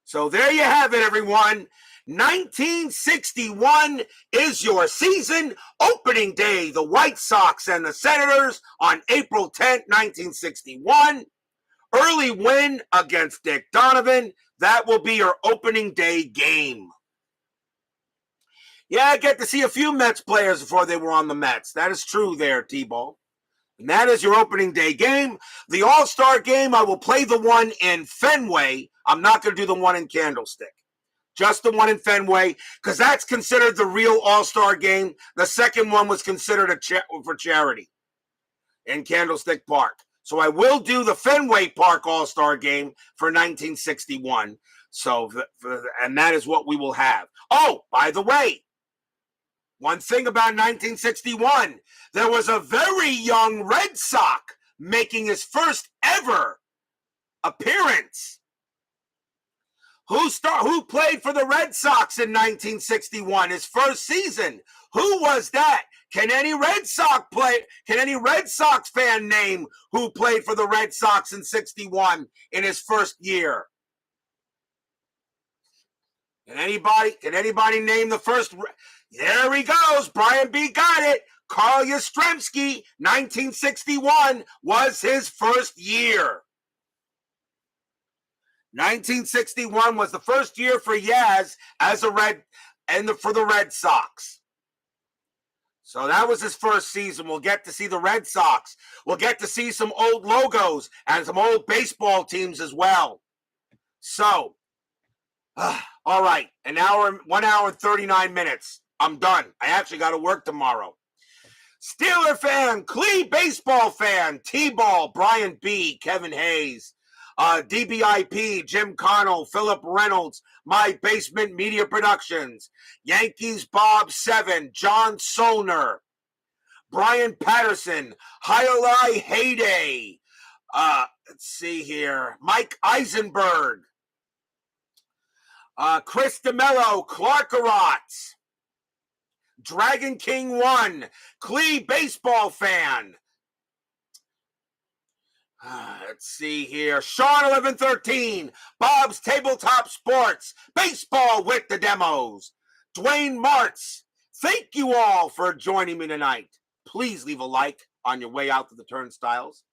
So there you have it, everyone. 1961 is your season. Opening day, the White Sox and the Senators on April 10th, 1961. Early win against Dick Donovan. That will be your opening day game. Yeah, I get to see a few Mets players before they were on the Mets. That is true there, T-Ball. And that is your opening day game. The All-Star game, I will play the one in Fenway. I'm not going to do the one in Candlestick. Just the one in Fenway, because that's considered the real All-Star game. The second one was considered for charity in Candlestick Park. So I will do the Fenway Park All-Star game for 1961. So, and that is what we will have. Oh, by the way, one thing about 1961, there was a very young Red Sox making his first ever appearance. Who played for the Red Sox in 1961, his first season? Who was that? Can any Red Sox fan name who played for the Red Sox in 61 in his first year? Can anybody name the first? There he goes. Brian B. got it. Carl Yastrzemski, 1961 was his first year. 1961 was the first year for Yaz as a Red and for the Red Sox. So that was his first season. We'll get to see the Red Sox. We'll get to see some old logos and some old baseball teams as well. So, all right, 1 hour and 39 minutes. I'm done. I actually got to work tomorrow. Steeler fan, Clee baseball fan, T-Ball, Brian B., Kevin Hayes, DBIP, Jim Connell, Philip Reynolds, My Basement Media Productions, Yankees Bob 7, John Solner, Brian Patterson, Highlight Heyday, let's see here, Mike Eisenberg, Chris DeMello, Clark Arotz, Dragon King 1, Clee baseball fan. Let's see here. Sean 1113, Bob's Tabletop Sports, Baseball with the Demos. Dwayne Martz, thank you all for joining me tonight. Please leave a like on your way out to the turnstiles.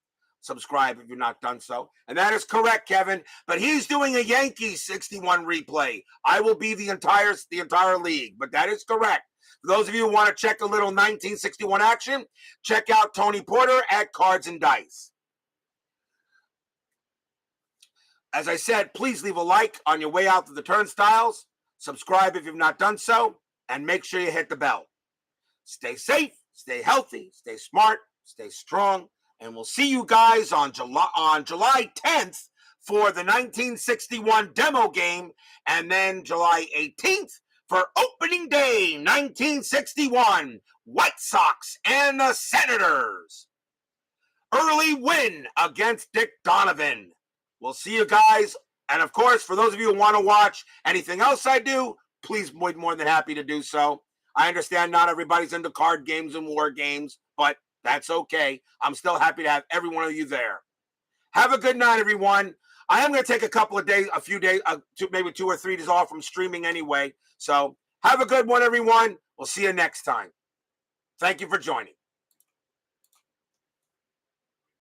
Subscribe if you're not done so. And that is correct, Kevin. But he's doing a Yankees 61 replay. I will be the entire league, but that is correct. For those of you who want to check a little 1961 action, check out Tony Porter at Cards and Dice. As I said, please leave a like on your way out to the turnstiles. Subscribe if you've not done so, and make sure you hit the bell. Stay safe, stay healthy, stay smart, stay strong, and we'll see you guys on July 10th for the 1961 demo game, and then July 18th for opening day 1961, White Sox and the Senators. Early win against Dick Donovan. We'll see you guys. And of course, for those of you who want to watch anything else I do, please be more than happy to do so. I understand not everybody's into card games and war games, but that's okay. I'm still happy to have every one of you there. Have a good night, everyone. I am going to take a few days, maybe 2 or 3 days off from streaming anyway. So have a good one, everyone. We'll see you next time. Thank you for joining.